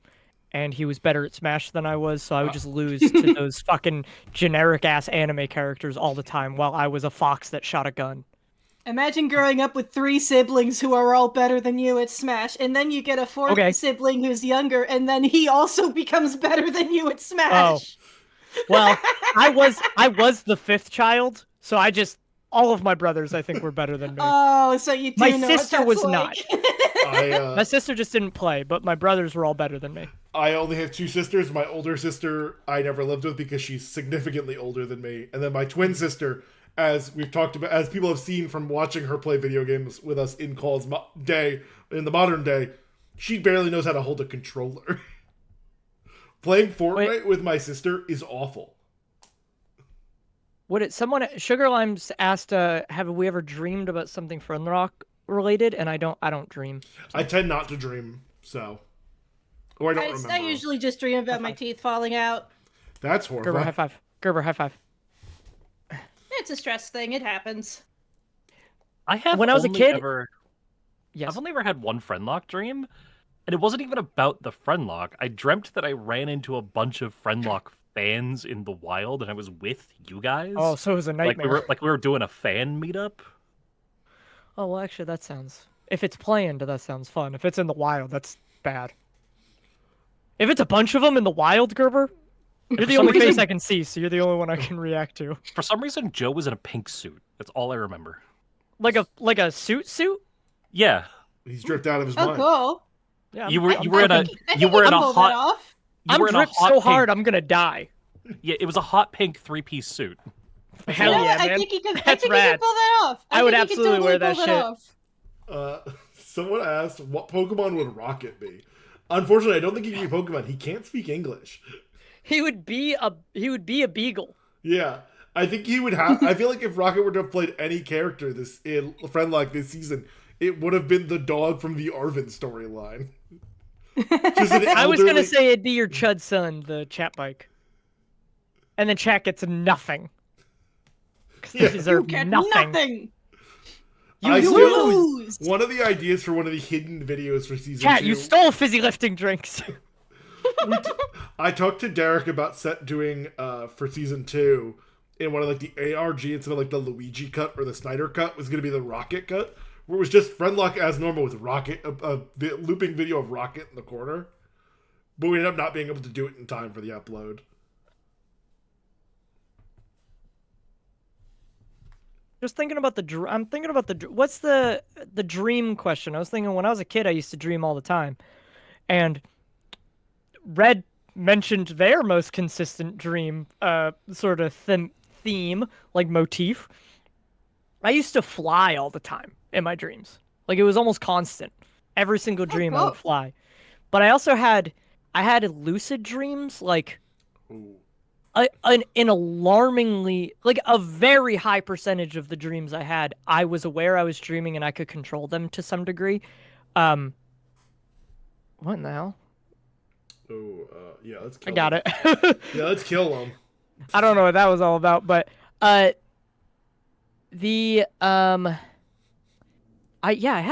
and he was better at Smash than I was, so I would just lose to those fucking generic-ass anime characters all the time while I was a fox that shot a gun. Imagine growing up with 3 siblings who are all better than you at Smash, and then you get a 4th sibling who's younger, and then he also becomes better than you at Smash. Oh. Well, I was the 5th child, so all of my brothers, I think, were better than me. Oh, so you do my know sister what that's was like. not. My sister just didn't play, but my brothers were all better than me. I only have 2 sisters. My older sister I never lived with because she's significantly older than me, and then my twin sister, as we've talked about, as people have seen from watching her play video games with us in Call's day, in the modern day, she barely knows how to hold a controller. Playing Fortnite with my sister is awful. Sugar Limes asked, have we ever dreamed about something Friendlocke related? And I don't dream. I tend not to dream, so. Or I don't remember. I usually just dream about my teeth falling out. That's horrible. Gerber, high five. Gerber, high five. It's a stress thing. It happens. When I was a kid, I've only ever had one Friendlocke dream, and it wasn't even about the Friendlocke. I dreamt that I ran into a bunch of Friendlocke fans in the wild, and I was with you guys. Oh, so it was a nightmare. Like we were doing a fan meetup. Oh, well, actually, that sounds... If it's planned, that sounds fun. If it's in the wild, that's bad. If it's a bunch of them in the wild, Gerber, you're the only face I can see, so you're the only one I can react to. For some reason, Joe was in a pink suit. That's all I remember. Like a suit? Yeah. He's dripped out of his mind. Oh, cool. Yeah, you were in a hot. I'm dripped so hard, I'm gonna die. Yeah, it was a hot pink 3-piece suit. Hell yeah, man. I think he can That's pull rad. that off. I would absolutely wear that shit. Someone asked, what Pokemon would Rocket be? Unfortunately, I don't think he can be Pokemon. He can't speak English. He would be a beagle. Yeah. I think he would have... I feel like if Rocket were to have played any character in Friendlocke this season, it would have been the dog from the Arvin storyline. I was going to say it'd be your Chud son, the chat bike. And then chat gets nothing. Because they deserve nothing. You lose! One of the ideas for one of the hidden videos for season 2... Chat, you stole fizzy lifting drinks. I talked to Derek about doing for season 2 in one of like the ARG instead of like the Luigi cut or the Snyder cut was going to be the Rocket cut, where it was just Friendlocke as normal with Rocket, a looping video of Rocket in the corner. But we ended up not being able to do it in time for the upload. Just thinking about I'm thinking about what's the dream question? I was thinking when I was a kid, I used to dream all the time, and Red mentioned their most consistent dream, sort of theme, like motif. I used to fly all the time in my dreams. Like it was almost constant. Every single dream I would fly. But I also had lucid dreams, like an alarmingly, like a very high percentage of the dreams I had, I was aware I was dreaming and I could control them to some degree. What in the hell? Yeah, let's kill I got him. it. Yeah, let's kill him. I don't know what that was all about, but I had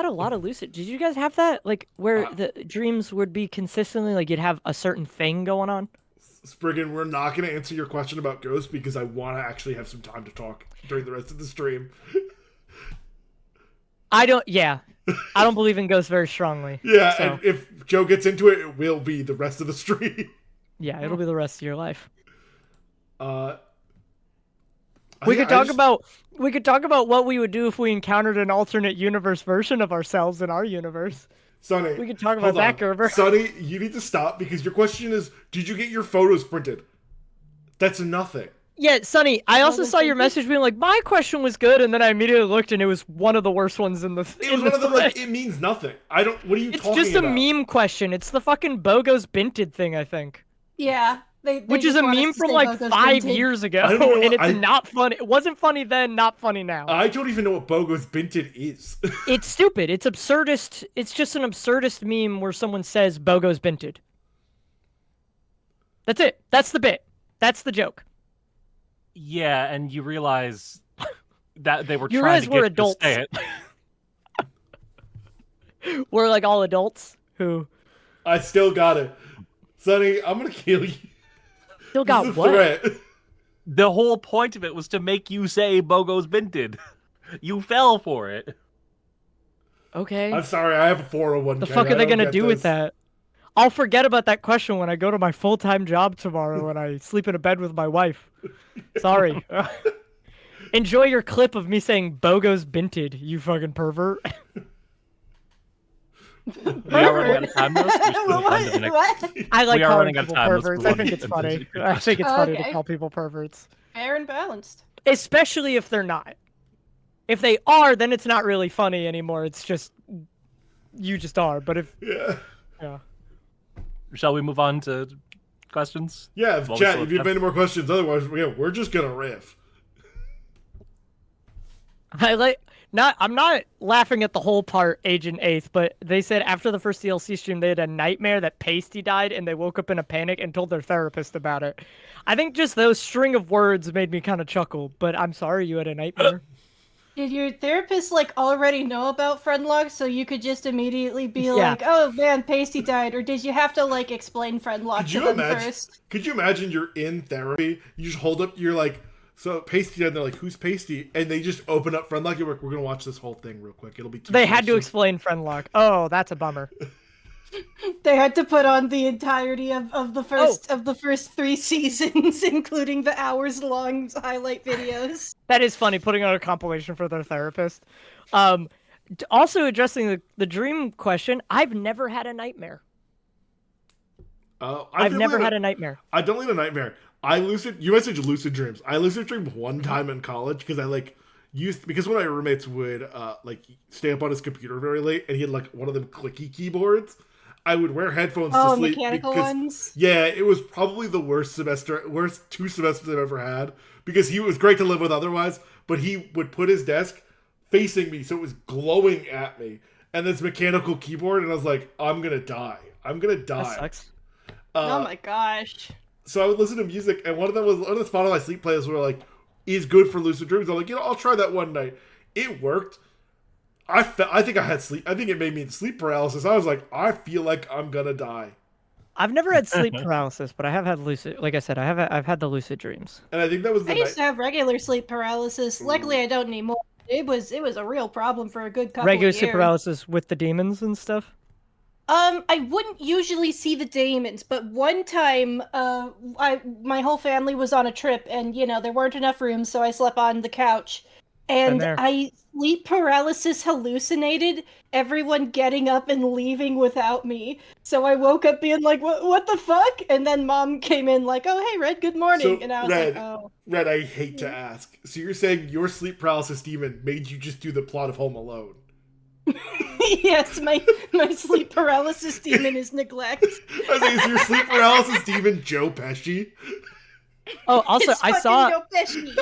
a lot of lucid. Did you guys have that? Like where the dreams would be consistently like you'd have a certain thing going on? Spriggan, we're not going to answer your question about ghosts because I want to actually have some time to talk during the rest of the stream. I don't. Yeah, I don't believe in ghosts very strongly. Yeah, so, and if Joe gets into it, it will be the rest of the stream. yeah, it'll be the rest of your life. We could talk about what we would do if we encountered an alternate universe version of ourselves in our universe. Sonny, We could talk about that, Gerber. Sonny, you need to stop because your question is, did you get your photos printed? That's nothing. Yeah, Sonny, I also saw your message being like, my question was good, and then I immediately looked and it was one of the worst ones in the It was one of them, like, it means nothing. I don't, what are you talking about? It's just a meme question. It's the fucking Bogo's Binted thing, I think. Yeah. Which is a meme from like 5 years ago, and it's not funny. It wasn't funny then, not funny now. I don't even know what Bogo's Binted is. It's stupid. It's absurdist. It's just an absurdist meme where someone says Bogo's Binted. That's it. That's the bit. That's the joke. Yeah, and you realize that they were You trying to realize we're get adults. to say it. We're like all adults who I still got it. Sonny, I'm gonna kill you. still got This is a what? threat. The whole point of it was to make you say Bogo's Binted. You fell for it. Okay. I'm sorry, I have a 401k. The fuck are they gonna do with that? I'll forget about that question when I go to my full-time job tomorrow and I sleep in a bed with my wife. Sorry. Enjoy your clip of me saying Bogo's Binted, you fucking pervert. We are running out of time, though, so we should move on to the next- What? I like We are calling running out of people time. Let's perverts. move I on think to it's the funny. next I think it's funny to Okay. call people perverts. Fair and balanced. Especially if they're not. If they are, then it's not really funny anymore. It's just you just are. But if Yeah. Shall we move on to questions? Yeah, While we chat, still if you have have- any more questions, otherwise, we're just gonna riff. I'm not laughing at the whole part, Agent Eighth, but they said after the first DLC stream they had a nightmare that Pasty died and they woke up in a panic and told their therapist about it. I think just those string of words made me kind of chuckle, but I'm sorry you had a nightmare. Did your therapist like already know about Friendlocke, so you could just immediately be Yeah. like, "Oh man, Pasty died," or did you have to like explain Friendlocke Could to you them imagine? first? Could you imagine you're in therapy? You just hold up. You're like, so Pasty, and they're like, "Who's Pasty?" And they just open up Friendlocke. You're like, "We're gonna watch this whole thing real quick. It'll be." They had to questions." explain Friendlocke. Oh, that's a bummer. They had to put on the entirety of the first 3 seasons, including the hours-long highlight videos. That is funny, putting out a compilation for their therapist. Also addressing the dream question, I've never had a nightmare. I've never had a nightmare. I don't lead a nightmare. You messaged lucid dreams. I lucid dreamed one time in college because I because one of my roommates would stay up on his computer very late, and he had like one of them clicky keyboards. I would wear headphones to sleep. Mechanical ones? Yeah, it was probably the worst 2 semesters I've ever had because he was great to live with otherwise, but he would put his desk facing me so it was glowing at me, and this mechanical keyboard, and I was like, I'm gonna die. That sucks. Oh my gosh. So I would listen to music, and one of the Spotify sleep playlists were like, is good for lucid dreams. I'm like, I'll try that one night. It worked. I think I had sleep. I think it made me sleep paralysis. I was like, I feel like I'm gonna die. I've never had sleep paralysis, but I have had lucid. Like I said, I've had the lucid dreams. And I think that was the I used to night. have regular sleep paralysis. Luckily, I don't anymore. It was a real problem for a good couple Regular of years. sleep paralysis with the demons and stuff. I wouldn't usually see the demons, but one time, my whole family was on a trip, and there weren't enough rooms, so I slept on the couch, and there. I sleep paralysis hallucinated everyone getting up and leaving without me. So I woke up being like, "What the fuck?" And then Mom came in like, "Oh hey, Red, good morning," So, and I was Red, like, "Oh." Red, I hate to ask. So you're saying your sleep paralysis demon made you just do the plot of Home Alone? Yes, my sleep paralysis demon is neglect. I mean, is your sleep paralysis demon Joe Pesci? Oh, also, It's I fucking saw Joe Pesci.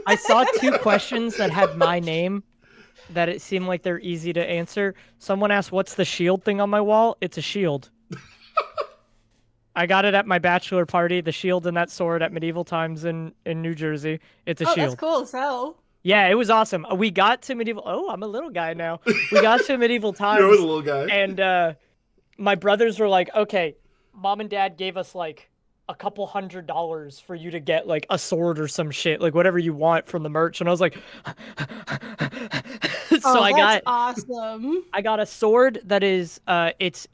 I saw 2 questions that had my name that it seemed like they're easy to answer. Someone asked, "What's the shield thing on my wall?" It's a shield. I got it at my bachelor party. The shield and that sword at medieval times in New Jersey. It's a Oh, shield. that's cool as hell. Yeah, it was awesome. We got to medieval. Oh, I'm a little guy now. We got to medieval times. You're always a little guy. And my brothers were like, "Okay, Mom and Dad gave us like a couple $100 for you to get like a sword or some shit, like whatever you want from the merch." And I was like, So I got awesome. I got a sword that is it's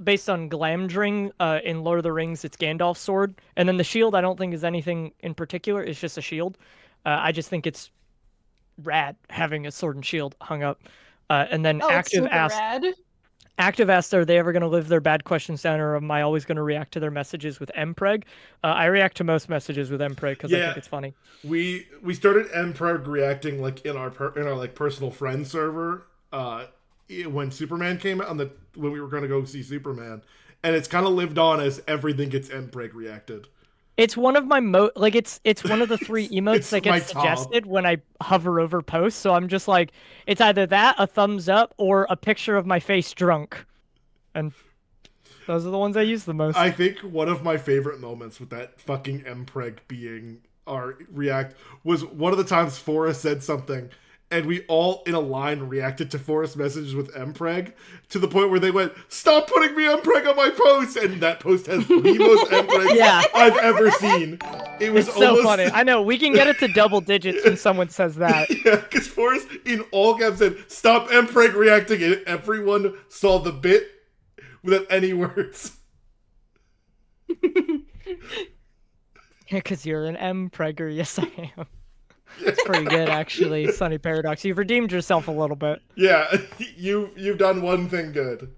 based on Glamdring in Lord of the Rings. It's Gandalf's sword, and then the shield I don't think is anything in particular. It's just a shield. I just think it's rad having a sword and shield hung up. And then Active rad. Active asked, are they ever going to live their bad questions down, or am I always going to react to their messages with mpreg? I react to most messages with mpreg because I think it's funny. We started mpreg reacting like in our like personal friend server when Superman came out when we were going to go see Superman, and it's kind of lived on as everything gets mpreg reacted. It's one of my it's one of the 3 emotes that gets suggested when I hover over posts. So I'm just like, it's either that, a thumbs up, or a picture of my face drunk. And those are the ones I use the most. I think one of my favorite moments with that fucking mpreg being our react was one of the times Forrest said something, and we all in a line reacted to Forrest's messages with mpreg to the point where they went, "Stop putting me mpreg on my post," and that post has the most mpreg I've ever seen. It was so funny. I know, we can get it to double digits when someone says that. Yeah, because Forrest in all caps said, "Stop mpreg reacting," and everyone saw the bit without any words. Yeah, because you're an mpreger. Yes, I am. It's pretty good, actually, Sunny Paradox. You've redeemed yourself a little bit. Yeah, you've done one thing good.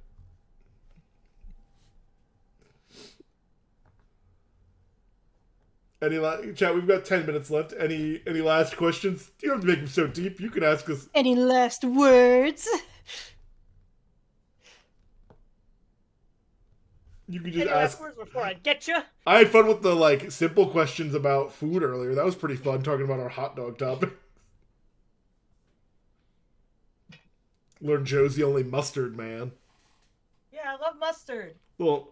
Chat, we've got 10 minutes left. Any last questions? You don't have to make them so deep. You can ask us. Any last words? You can just ask. Words before I get you. I had fun with the simple questions about food earlier. That was pretty fun, talking about our hot dog topic. Learned Joe's the only mustard man. Yeah, I love mustard. Well,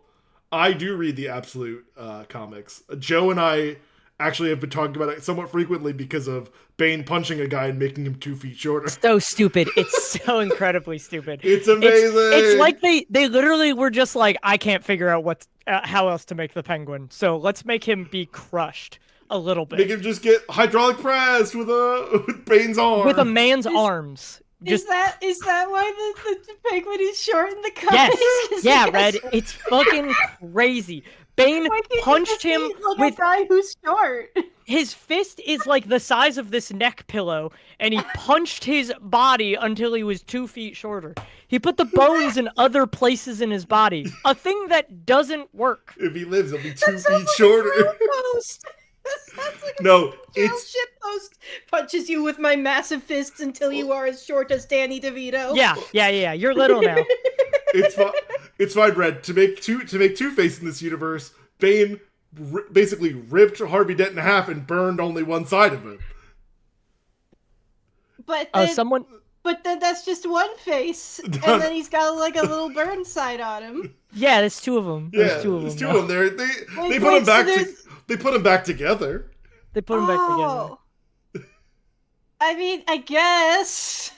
I do read the Absolute comics. Joe and I actually have been talking about it somewhat frequently because of Bane punching a guy and making him 2 feet shorter. So stupid. It's so incredibly stupid. It's amazing. It's like they literally were just like, I can't figure out how else to make the Penguin, so let's make him be crushed a little bit. Make him just get hydraulic pressed with Bane's arm. With a man's arms. Is that why the Penguin is short in the comics? Yes. Yeah, Red. It's fucking crazy. Bane punched him with a guy who's short. His fist is like the size of this neck pillow, and he punched his body until he was 2 feet shorter. He put the bones in other places in his body, a thing that doesn't work. If he lives, he'll be 2 feet shorter. No, it's shitpost punches you with my massive fists until you are as short as Danny DeVito. Yeah. You're little now. It's fine, Red. To make Two-Face in this universe, Bane basically ripped Harvey Dent in half and burned only one side of him. But then, But then that's just one face, and then he's got like a little burn side on him. Yeah, there's 2 of them. Yeah, there's 2 of them. There's 2 of them. They put them back. They put them back together. They put them back together. I mean, I guess.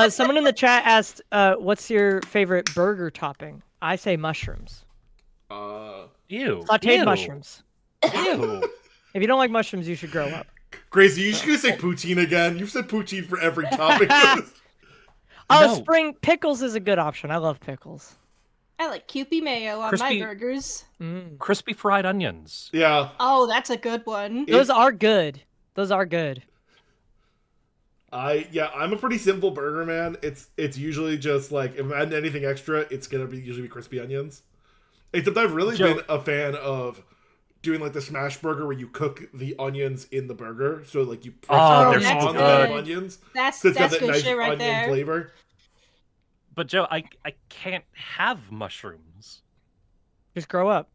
Someone in the chat asked, "What's your favorite burger topping?" I say mushrooms. Ew. Sauteed mushrooms. Ew. If you don't like mushrooms, you should grow up. Crazy, you should gonna say poutine again. You've said poutine for every topic. Spring pickles is a good option. I love pickles. I like Kewpie mayo on my burgers. Crispy fried onions. Yeah. Oh, that's a good one. Those are good. Those are good. I'm a pretty simple burger man. It's usually just like, if I'm adding anything extra, it's gonna usually be crispy onions. Except I've really been a fan of doing like the smash burger where you cook the onions in the burger, so like you press on the bed of onions. That's good nice shit right onion there. Flavor. But Joe, I can't have mushrooms. Just grow up.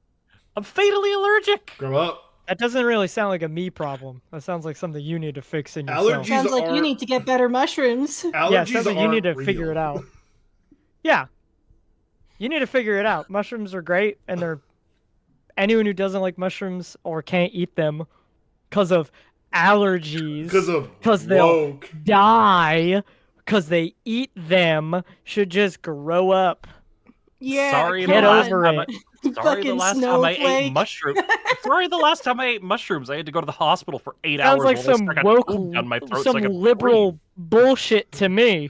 I'm fatally allergic. Grow up. That doesn't really sound like a me problem. That sounds like something you need to fix in yourself. Sounds like you need to get better mushrooms. Yeah, sounds like you need to figure it out. Yeah. You need to figure it out. Mushrooms are great, and anyone who doesn't like mushrooms or can't eat them because of allergies, because they'll die because they eat them, should just grow up. Yeah, sorry, get over it. Sorry, the Fucking last time I ate snowflake. mushrooms. Sorry, the last time I ate mushrooms, I had to go to the hospital for 8 Sounds hours. like while they some stuck a woke, tube down my throat some so I could liberal breathe. bullshit to me.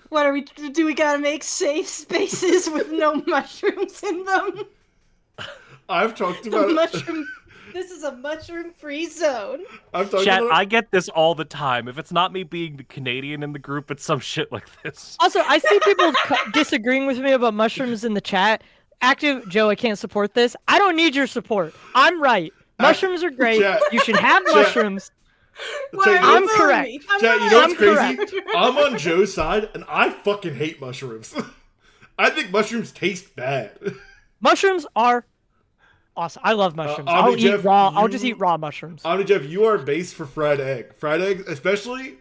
What are we? Do we gotta make safe spaces with no mushrooms in them? I've talked The about it. mushroom. This is a mushroom-free zone. I've talked Chat, about I get this all the time. If it's not me being the Canadian in the group, it's some shit like this. Also, I see people disagreeing with me about mushrooms in the chat. Active Joe, I can't support this. I don't need your support. I'm right. Mushrooms are great. Chat. You should have Chat. mushrooms. Why are you I'm booing correct. Me? I'm Chat, you right. know what's I'm crazy? correct. I'm on Joe's side, and I fucking hate mushrooms. I think mushrooms taste bad. Mushrooms are awesome. I love mushrooms. I'll Omni eat Jeff, raw. I'll you- just eat raw mushrooms. Omni Jeff, you are based for fried egg. Fried egg, especially.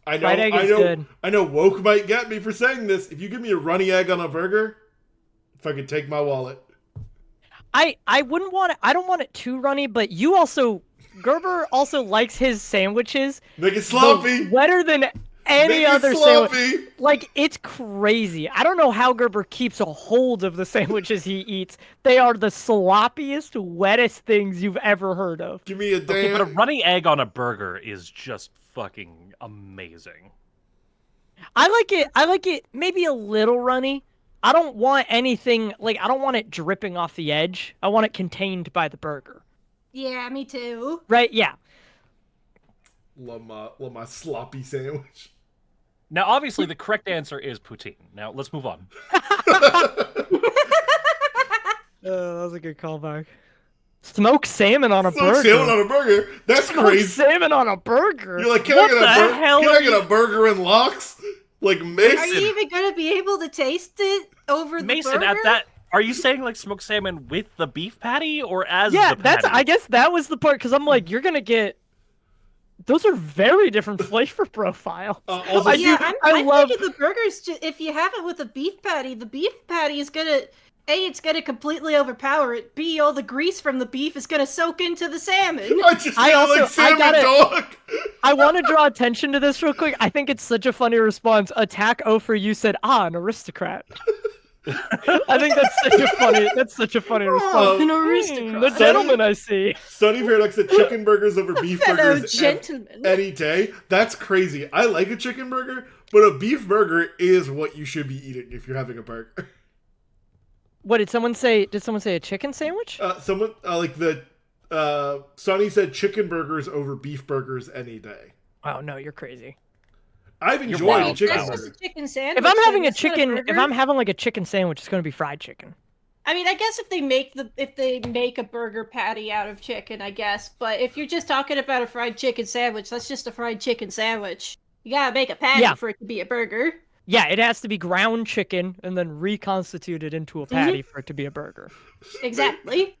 I know. Fried egg I is know. good. I know. Woke might get me for saying this. If you give me a runny egg on a burger, if I could take my wallet. I wouldn't want it. I don't want it too runny, but you also Gerber also likes his sandwiches Make it sloppy. wetter than any Make other it sandwich. sloppy. Like, it's crazy. I don't know how Gerber keeps a hold of the sandwiches he eats. They are the sloppiest, wettest things you've ever heard of. Give me a Okay, damn. but a runny egg on a burger is just fucking amazing. I like it maybe a little runny. I don't want anything, like, I don't want it dripping off the edge. I want it contained by the burger. Yeah, me too. Right? Yeah. Love my sloppy sandwich. Now, obviously, the correct answer is poutine. Now, let's move on. That was a good callback. Smoked salmon on a Smoked burger. salmon on a burger. That's Smoked crazy. salmon on a burger. You're like, can What I get the a hell Can are I get a burger and lox? Like Are Mason. you even gonna be able to taste it over the Mason, burger? at that, are you saying like smoked salmon with the beef patty or as Yeah, the that's. patty? I guess that was the part because I'm like, you're gonna get. Those are very different flavor profiles. Also, I Yeah, do- I'm love- thinking the burgers. If you have it with a beef patty, the beef patty is gonna. A, it's gonna completely overpower it. B, all the grease from the beef is gonna soak into the salmon. I just I feel also- like I salmon gotta- dog. I want to draw attention to this real quick. I think it's such a funny response. Attack O for you said, an aristocrat. I think that's such a funny response. Oh, an The aristocrat. gentleman I see. Sunny Paradox said chicken burgers over beef Fellow burgers gentlemen. any day. That's crazy. I like a chicken burger, but a beef burger is what you should be eating if you're having a burger. What did someone say? Did someone say a chicken sandwich? Someone like the Sonny said chicken burgers over beef burgers any day. Oh no, you're crazy. I've You're enjoyed wild. a chicken That's burger. just a chicken sandwich. If I'm though, having a that's not chicken, if burger. I'm having like a chicken sandwich, it's gonna be fried chicken. I mean, I guess if they make a burger patty out of chicken, I guess. But if you're just talking about a fried chicken sandwich, that's just a fried chicken sandwich. You gotta make a patty Yeah. for it to be a burger. Yeah, it has to be ground chicken and then reconstituted into a patty for it to be a burger. Exactly.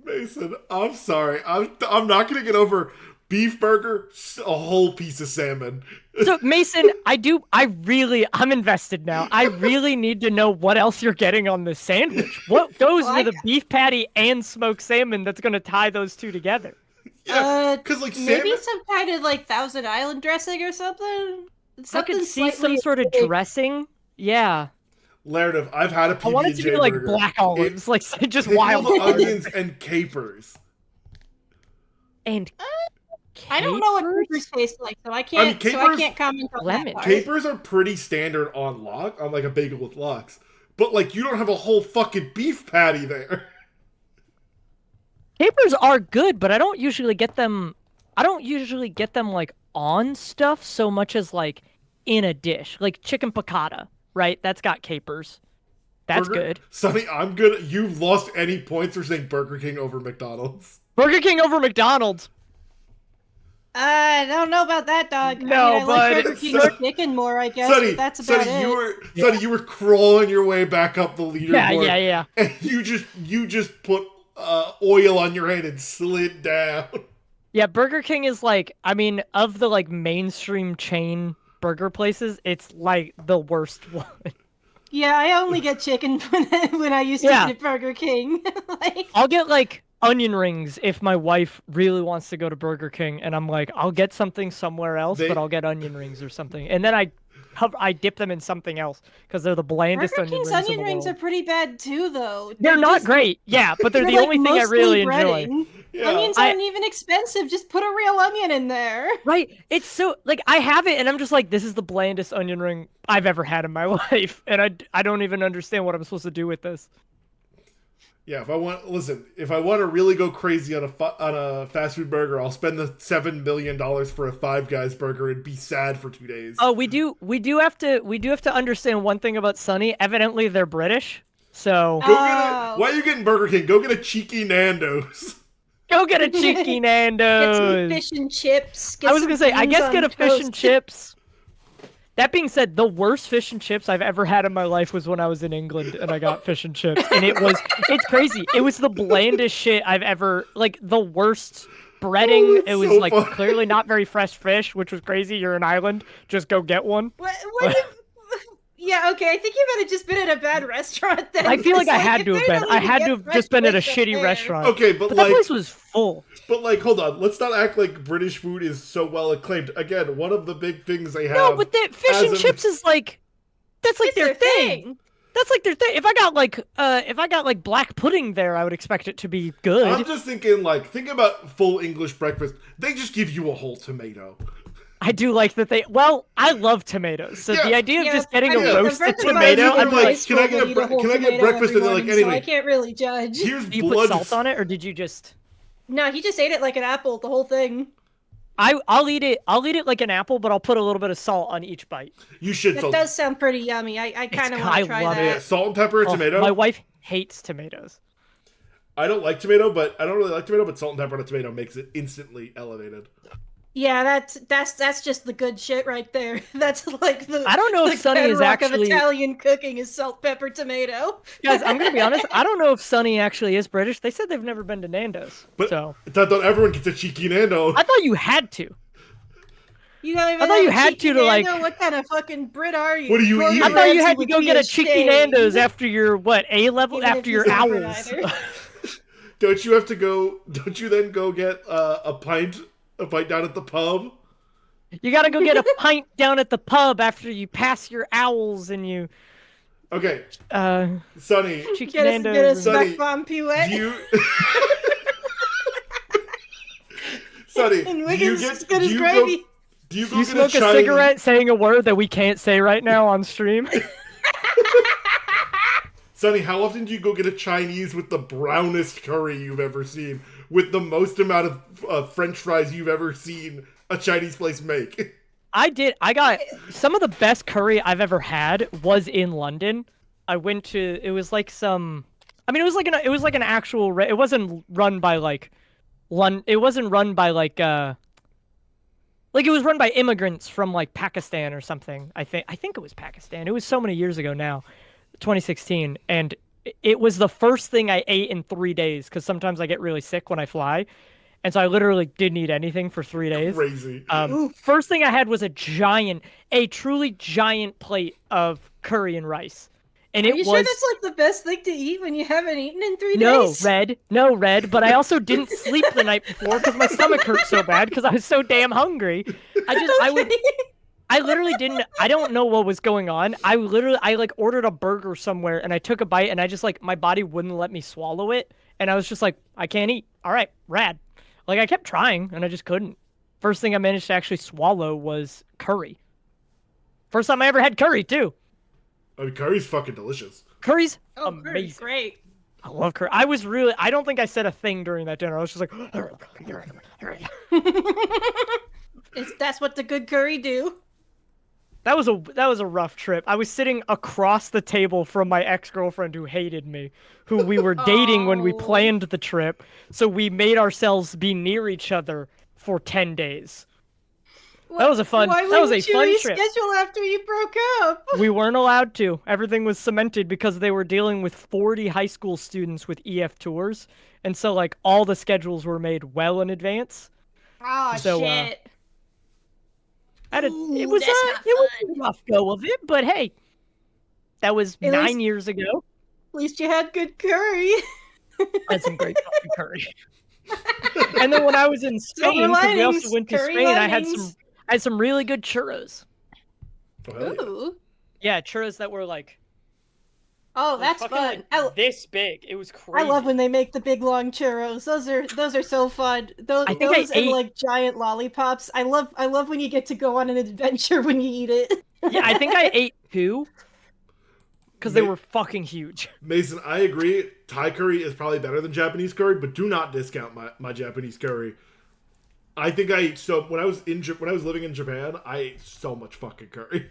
Mason, I'm sorry. I'm not gonna get over beef burger, a whole piece of salmon. So Mason, I'm invested now. I really need to know what else you're getting on this sandwich. What goes Well, with a beef patty and smoked salmon that's gonna tie those two together? Yeah, because like Maybe salmon. some kind of like Thousand Island dressing or something. I Something could see some slightly sort of big. dressing. Yeah. Laird, I've had a PB&J I want it to be like burger. black olives, like just Pickled wild olives. onions and capers. And I don't know what capers? capers taste like, so I mean, can't comment on lemon. that part. Capers are pretty standard on like a bagel with lox. But like you don't have a whole fucking beef patty there. Capers are good, but I don't usually get them like on stuff so much as like in a dish. Like chicken piccata, right? That's got capers. That's Burger- good. Sonny, I'm good. You've lost any points for saying Burger King over McDonald's. Burger King over McDonald's. I don't know about that, dog. No, I like bud. Burger King's chicken more, I guess. Sonny, But that's about Sonny, it. you were crawling your way back up the leaderboard. Yeah. And you just put oil on your hand and slid down. Yeah, Burger King is like, I mean, of the like mainstream chain burger places, it's like the worst one. Yeah, I only get chicken when I used to Yeah. eat at Burger King. Like, I'll get like onion rings if my wife really wants to go to Burger King, and I'm like, I'll get something somewhere else, They- but I'll get onion rings or something. And then I I dip them in something else because they're the blandest Burger onion King's rings in onion the rings are world. pretty bad too, though. They're not just- great, yeah, but they're the like, only thing I mostly really enjoy. breading. Yeah. Onions aren't even expensive. Just put a real onion in there. Right? It's so like I have it, and I'm just like, this is the blandest onion ring I've ever had in my life, and I don't even understand what I'm supposed to do with this. Yeah, if I want to really go crazy on a fast food burger, I'll spend the $7 million for a Five Guys burger and be sad for 2 days. Oh, we do have to understand one thing about Sunny. Evidently, they're British, so Why are you getting Burger King? Go get a cheeky Nando's. go get a cheeky Nando's. Get some fish and chips. I was gonna say, I guess get a fish and toast. chips. That being said, the worst fish and chips I've ever had in my life was when I was in England and I got fish and chips. And it's crazy. It was the blandest shit I've ever, like, the worst breading. It was, so like, funny. clearly not very fresh fish, which was crazy. You're an island. Just go get one. Yeah, okay. I think you might have just been at a bad restaurant then. I feel like I It's had if to have they been. don't I even had get to have fresh just been at a fish up shitty there. restaurant. Okay, But that place was full. But like, hold on. Let's not act like British food is so well acclaimed. Again, one of the big things they have. No, but the fish as and a- chips is like, that's like It's their their thing. thing. That's like their thing. If I got like black pudding there, I would expect it to be good. I'm just thinking, like, think about full English breakfast. They just give you a whole tomato. I do like that they. Well, I love tomatoes, so Yeah. the idea of Yeah, just getting I mean, a the roasted breakfast tomato, buys I'm are like, like, can I get a Eat whole can I get tomato breakfast? every And they're like, morning, so anyway, I can't really judge. here's do you blood. put salt on it, or did you just? No, he just ate it like an apple, the whole thing. I'll eat it. I'll eat it like an apple, but I'll put a little bit of salt on each bite. You should That salt. does sound pretty yummy. I kind of want I to try love that. Yeah, salt and pepper, Oh, tomato. my wife hates tomatoes. I don't like tomato, but I don't really like tomato. But salt and pepper on a tomato makes it instantly elevated. Yeah, that's just the good shit right there. That's like the I don't know if the Sunny is bedrock actually. of Italian cooking is salt, pepper, tomato. Guys, I'm gonna be honest. I don't know if Sunny actually is British. They said they've never been to Nando's, But so I thought everyone gets a cheeky Nando. I thought you had to. You don't even I thought have you a had cheeky to, like- Nando? What kind of fucking Brit are you? What do you Gordon eat? I thought you Ramsay had to would go be get a cheeky ashamed. Nando's after your A level, Even if after your he's not owls. either. Don't you have to go? Don't you then go get a pint down at the pub? You gotta go get a pint down at the pub after you pass your owls and you Okay, uh Sonny, cheeky Get a Nando's. Sonny, smack bomb puet. do you? Sonny, And do you Wiggins get? as good Do as you gravy. go? Do you go You get smoke a Chinese? cigarette saying a word that we can't say right now on stream. Sonny, how often do you go get a Chinese with the brownest curry you've ever seen, with the most amount of French fries you've ever seen a Chinese place make? I got some of the best curry I've ever had was in London. I went to it was like some I mean it was like an actual it wasn't run by like it wasn't run by like it was run by immigrants from like Pakistan or something. I think it was Pakistan. It was so many years ago now, 2016, and it was the first thing I ate in 3 days because sometimes I get really sick when I fly, and so I literally didn't eat anything for 3 days. Crazy. First thing I had was a truly giant plate of curry and rice, and Are it you was sure that's like the best thing to eat when you haven't eaten in 3 no days? red. But I also didn't sleep the night before because my stomach hurt so bad because I was so damn hungry. I literally didn't. I don't know what was going on. I like ordered a burger somewhere and I took a bite and I just like my body wouldn't let me swallow it and I was just like I can't eat. All right, rad. Like I kept trying and I just couldn't. First thing I managed to actually swallow was curry. First time I ever had curry too. I mean, curry's fucking delicious. Curry's Oh, curry's amazing. great. I love curry. I don't think I said a thing during that dinner. I was just like, That's what the good curry do. that was a rough trip. I was sitting across the table from my ex-girlfriend who hated me, who we were dating when we Oh. planned the trip. So we made ourselves be near each other for 10 days. That was a fun- Why that was a wouldn't you fun trip. reschedule after you broke up? We weren't allowed to. Everything was cemented because they were dealing with 40 high school students with EF tours. And so like all the schedules were made well in advance. Oh So, shit. It Ooh, was that's not it was fun. a rough go of it, but hey, that was At 9 least- years ago. At least you had good curry. I had some great fucking curry. And then when I was in Spain, Silver because we also linings, went to curry Spain, linings. I had some really good churros. Oh, hell yeah. Ooh. Yeah, churros that were like Oh, that's fucking, fun. like, this big. It was crazy. I love when they make the big long churros. Those are so fun. Those I think I those and ate- like giant lollipops. I love when you get to go on an adventure when you eat it. Yeah, I think I ate 2 because they Ma- were fucking huge. Mason, I agree. Thai curry is probably better than Japanese curry, but do not discount my Japanese curry. I think I ate so when I was living in Japan, I ate so much fucking curry.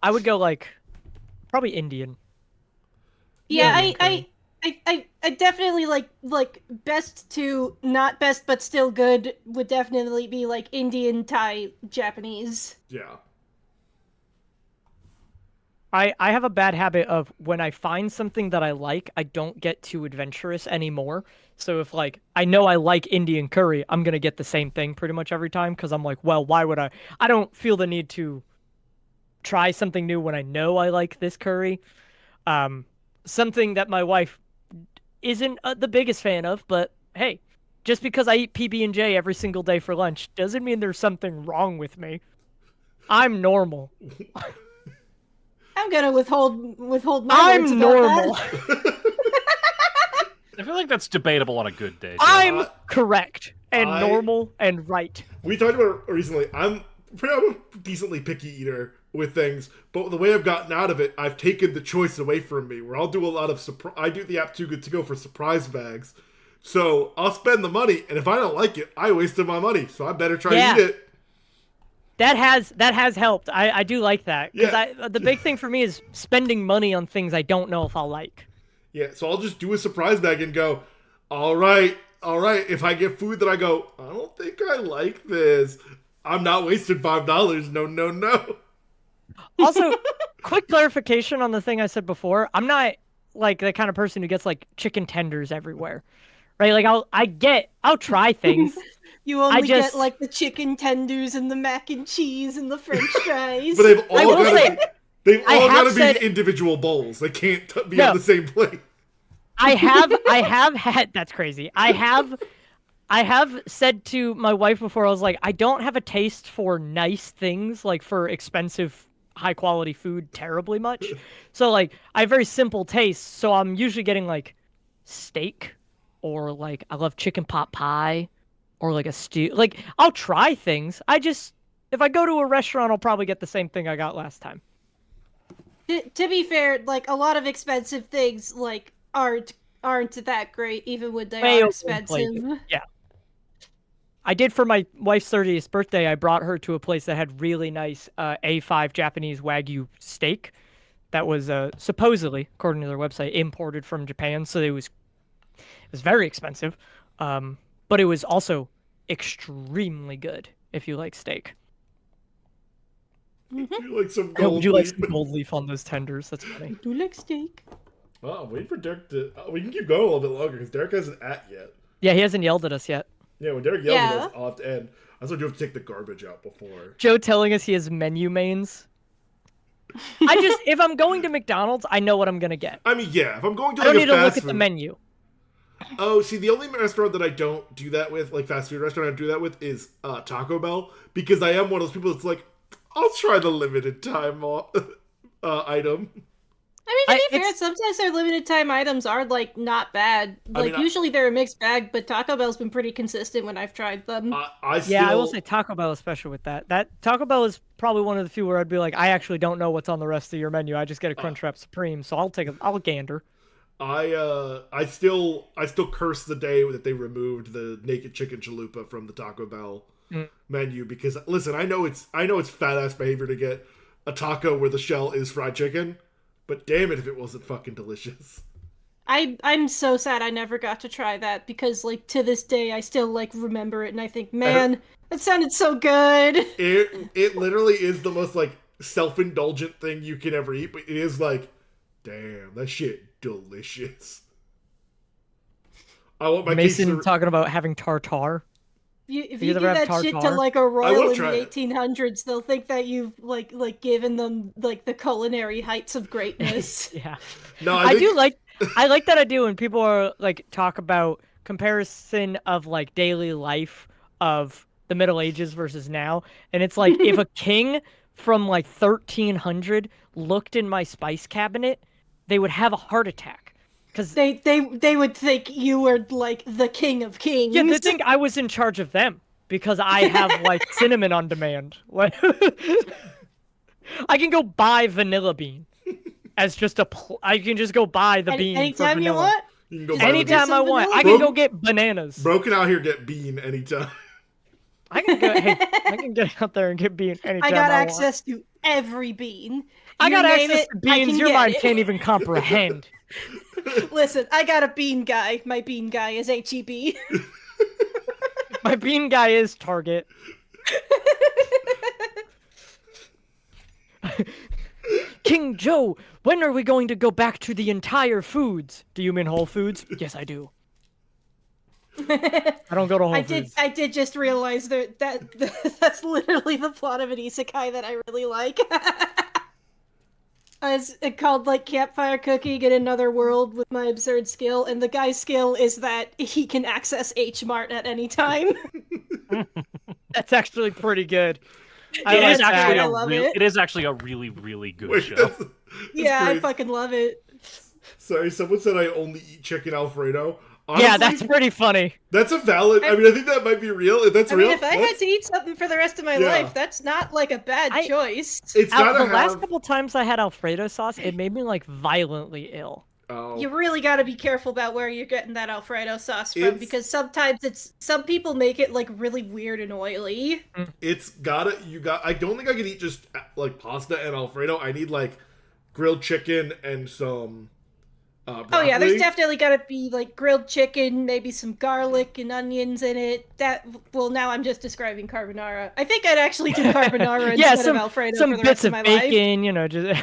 I would go like probably Indian. Yeah, okay. I definitely like best to not best but still good would definitely be like Indian, Thai, Japanese. Yeah. I have a bad habit of when I find something that I like, I don't get too adventurous anymore. So if like I know I like Indian curry, I'm gonna get the same thing pretty much every time because I'm like, well, why would I? I don't feel the need to try something new when I know I like this curry. Something that my wife isn't the biggest fan of, but hey, just because I eat PB&J every single day for lunch doesn't mean there's something wrong with me. I'm normal. I'm gonna withhold my words I'm about normal. that. I feel like that's debatable on a good day. Joe. I'm correct and I- normal and right. We talked about it recently. I'm a decently picky eater with things, but the way I've gotten out of it, I've taken the choice away from me. Where I'll do a lot of I do the app Too Good to Go for surprise bags. So I'll spend the money, and if I don't like it, I wasted my money. So I better try Yeah. to eat it. That has helped. I do like that because Yeah. the big thing for me is spending money on things I don't know if I'll like. Yeah, so I'll just do a surprise bag and go, all right. If I get food that I go, I don't think I like this, I'm not wasting $5. No. Also, quick clarification on the thing I said before. I'm not like the kind of person who gets like chicken tenders everywhere, right? Like I'll try things. You only just- get like the chicken tenders and the mac and cheese and the French fries. But they've I all will got say, to they've I all have got to be said- individual bowls. They can't be No. on the same plate. I have had that's crazy. I have said to my wife before, I was like, I don't have a taste for nice things, like for expensive, high quality food terribly much. So like I have very simple tastes. So I'm usually getting like steak or like I love chicken pot pie or like a stew. Like I'll try things. If I go to a restaurant, I'll probably get the same thing I got last time. To be fair, like a lot of expensive things like aren't that great even when they Way are overinflated. expensive. Yeah. I did for my wife's 30th birthday. I brought her to a place that had really nice A5 Japanese Wagyu steak that was supposedly, according to their website, imported from Japan. So it was very expensive, but it was also extremely good if you like steak. You like some Yeah, gold would you like leaf? some gold leaf on those tenders? That's funny. Do you like steak? Oh, I'm waiting for Derek to. Oh, we can keep going a little bit longer because Derek hasn't yet. Yeah, he hasn't yelled at us yet. Yeah, when Derek yells at Yeah. us, I'll have to end. I also do have to take the garbage out before. Joe telling us he has menu mains. If I'm going to McDonald's, I know what I'm gonna get. I mean, yeah, if I'm going to I like don't a need to look fast at the food. menu. Oh, see, the only restaurant that I don't do that with, like fast food restaurant I do that with, is Taco Bell, because I am one of those people that's like, I'll try the limited time item. I mean, to be fair, it's- sometimes their limited time items are like not bad. Like usually they're a mixed bag, but Taco Bell's been pretty consistent when I've tried them. I still, Yeah, I will say Taco Bell is special with that. That Taco Bell is probably one of the few where I'd be like, I actually don't know what's on the rest of your menu. I just get a Crunchwrap Supreme, so I'll gander. I still curse the day that they removed the naked chicken chalupa from the Taco Bell menu, because listen, I know it's fat ass behavior to get a taco where the shell is fried chicken, but damn it if it wasn't fucking delicious. I'm so sad I never got to try that because like to this day I still like remember it and I think, man, that sounded so good. It literally is the most like self-indulgent thing you can ever eat, but it is like, damn, that shit delicious. I want my Mason quesadilla- talking about having tartar. If You you ever give have that shit to tartar? like a I royal will in the try it. 1800s, they'll think that you've like given them like the culinary heights of greatness. Yeah. No, I think, I like that idea when people are like talk about comparison of like daily life of the Middle Ages versus now, and it's like if a king from like 1300 looked in my spice cabinet, they would have a heart attack. Because they would think you were like the king of kings. yeah, they think I was in charge of them because I have like cinnamon on demand. Like, I can go buy vanilla bean as just I can just go buy the bean anytime for you vanilla. want. You can go buy Anytime I want, I Bro- can go get bananas. Broken out here, get bean anytime. I can go. Hey, I can get out there and get bean anytime I got want. access to every bean. I got name access it, to I beans can your get mind it. can't even comprehend. Listen, I got a bean guy. My bean guy is HEB. My bean guy is Target. King Joe, when are we going to go back to the entire foods? Do you mean Whole Foods? Yes, I do. I don't go to Whole Foods. I did just realize that's literally the plot of an isekai that I really like. It's called like Campfire Cooking in Another World with My Absurd Skill, and the guy's skill is that he can access H Mart at any time. That's actually pretty good. It is that. actually a really, really good Wait, show. that's Yeah, great. I fucking love it. Sorry, someone said I only eat chicken Alfredo. Yeah, Honestly, that's pretty funny. that's a valid. I mean, I think that might be real. If that's I real, mean, if I had to eat something for the rest of my Yeah. life, that's not like a bad choice. it's The gotta last have. couple times I had Alfredo sauce, it made me like violently ill. Oh, You really got to be careful about where you're getting that Alfredo sauce from, It's- because sometimes some people make it like really weird and oily. it's gotta. I don't think I could eat just like pasta and Alfredo. I need like grilled chicken and some. Broccoli. Oh yeah, there's definitely got to be like grilled chicken, maybe some garlic and onions in it. Now I'm just describing carbonara. I think I'd actually do carbonara Yeah, instead of Alfredo some for the bits rest of of my life. bacon, you know, just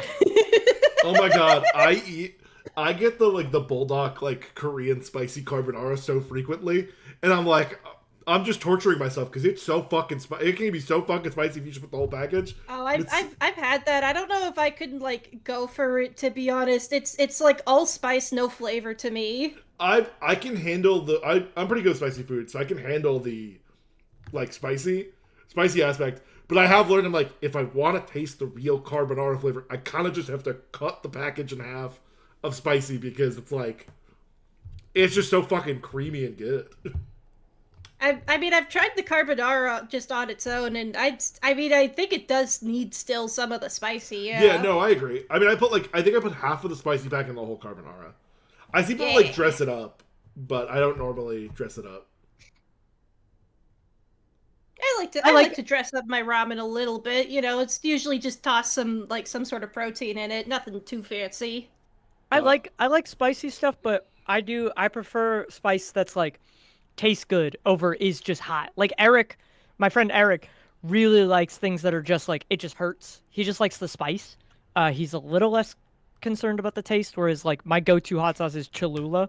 Oh my god, I get the bulldog like Korean spicy carbonara so frequently, and I'm like, I'm just torturing myself because it's so fucking spicy. It can be so fucking spicy if you just put the whole package. Oh, I've had that. I don't know if I could like go for it, to be honest. It's like all spice, no flavor to me. I can handle I'm pretty good with spicy food, so I can handle the like spicy aspect. But I have learned, I'm like, if I want to taste the real carbonara flavor, I kind of just have to cut the package in half of spicy because it's like, it's just so fucking creamy and good. I mean, I've tried the carbonara just on its own, and I think it does need still some of the spicy. Yeah, no, I agree. I mean, I think I put half of the spicy pack in the whole carbonara. I see people like dress it up, but I don't normally dress it up. I like to dress up my ramen a little bit. You know, it's usually just toss some sort of protein in it. Nothing too fancy. I like spicy stuff, but I prefer spice that's like tastes good over is just hot. Like Eric, my friend Eric, really likes things that are just like it just hurts. He just likes the spice. He's a little less concerned about the taste, whereas like my go-to hot sauce is Cholula,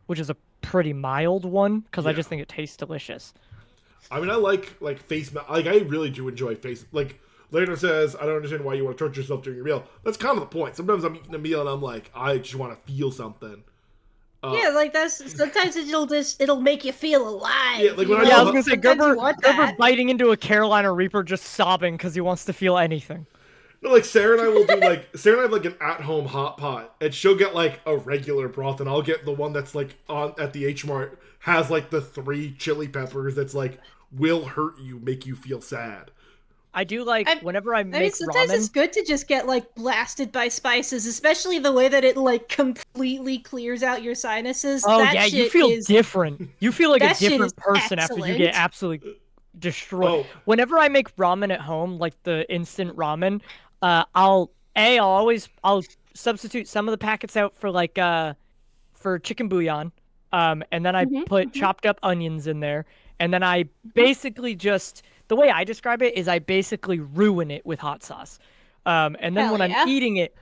which is a pretty mild one because I just think it tastes delicious. I mean, I like face like I really do enjoy face like. Later says, I don't understand why you want to torture yourself during your meal. That's kind of the point. Sometimes I'm eating a meal and I'm like, I just want to feel something. Yeah, like sometimes it'll make you feel alive. Yeah, like when I was gonna say Sometimes you Gerber want that. biting into a Carolina Reaper just sobbing because he wants to feel anything. No, like Sarah and I will do Sarah and I have like an at-home hot pot, and she'll get like a regular broth, and I'll get the one that's like on at the H Mart has like the 3 chili peppers that's like will hurt you, make you feel sad. I do like whenever I make sometimes ramen. it's good to just get like blasted by spices, especially the way that it like completely clears out your sinuses. Oh That yeah, you shit is is... different. You feel like a That shit different is person after you get excellent. absolutely destroyed. Oh. Whenever I make ramen at home, like the instant ramen, I'll substitute some of the packets out for like for chicken bouillon, and then I put chopped up onions in there, and then I basically just the way I describe it is I basically ruin it with hot sauce, and then Hell when yeah. I'm eating it,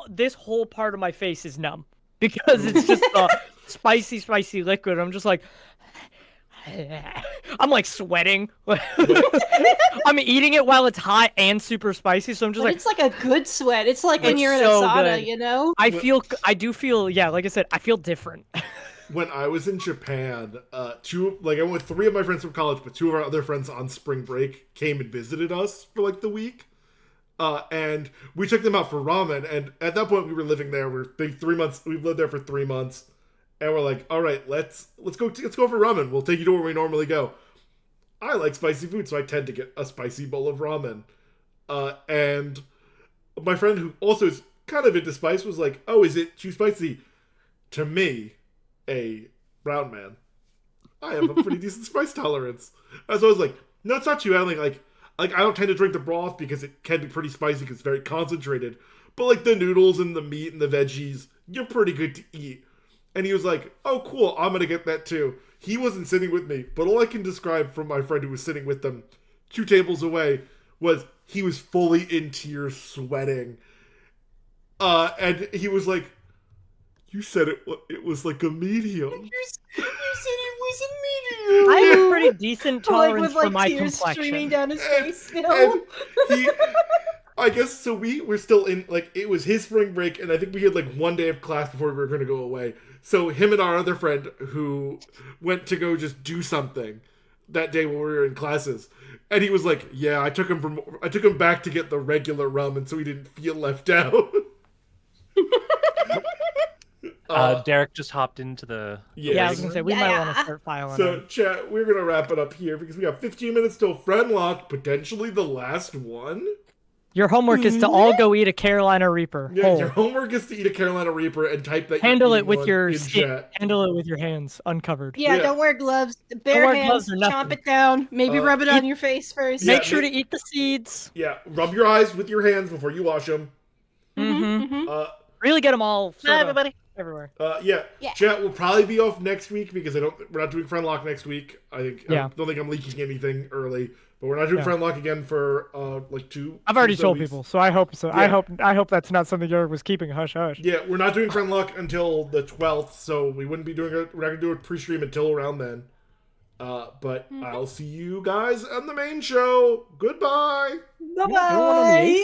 this whole part of my face is numb because it's just the spicy liquid. I'm just like. I'm like sweating. I'm eating it while it's hot and super spicy, so I'm just But like it's like a good sweat. It's like when It's you're in a so sauna, good. you know? I do feel yeah, like I said, I feel different. When I was in Japan, I went with 3 of my friends from college, but 2 of our other friends on spring break came and visited us for like the week. And we took them out for ramen. And at that point, we were living there. We've lived there for 3 months, and we're like, all right, let's go for ramen. We'll take you to where we normally go. I like spicy food, so I tend to get a spicy bowl of ramen. And my friend, who also is kind of into spice, was like, "Oh, is it too spicy?" To me, a brown man, I have a pretty decent spice tolerance. So I was like, "No, it's not too bad." Like I don't tend to drink the broth because it can be pretty spicy because it's very concentrated. But like the noodles and the meat and the veggies, you're pretty good to eat. And he was like, "Oh, cool, I'm gonna get that too." He wasn't sitting with me, but all I can describe from my friend who was sitting with them 2 tables away was he was fully in tears, sweating. And he was like, "You said it was like a medium." You said it was a medium. I have a pretty decent tolerance with for my tears streaming complexion. down his face still. And I guess so. We were still in, like, it was his spring break, and I think we had like 1 day of class before we were going to go away. So him and our other friend who went to go just do something that day when we were in classes, and he was like, "Yeah, I took him back to get the regular ramen, so he didn't feel left out." Derek just hopped into the Yeah, I was gonna say we might Yeah. want to start filing. So, in. chat, we're gonna wrap it up here because we got 15 minutes till Friendlocke, potentially the last one. Your homework is to all go eat a Carolina Reaper. Yeah, whole. your homework is to eat a Carolina Reaper and type that. Handle you're it with eating your one in skin. chat. Handle it with your hands, uncovered. Yeah, Yeah. don't wear gloves. Bare wear hands. gloves or Chomp nothing. it down. Maybe rub it on eat- your face first. Yeah, Make sure to eat the seeds. Yeah, rub your eyes with your hands before you wash them. Mm-hmm. Really get them all. Hi, everybody. Everywhere. Yeah. Yeah. Chat will probably be off next week because we're not doing Friendlocke next week. I Yeah. don't think I'm leaking anything early, but we're not doing Yeah. Friendlocke again for like 2. I've already 2 told weeks. people, so I hope so. Yeah. I hope that's not something York was keeping hush hush. Yeah, we're not doing Friendlocke until the 12th, so we wouldn't be doing it. We're not gonna do a pre-stream until around then. But I'll see you guys on the main show. Goodbye. Bye Everyone on the bye.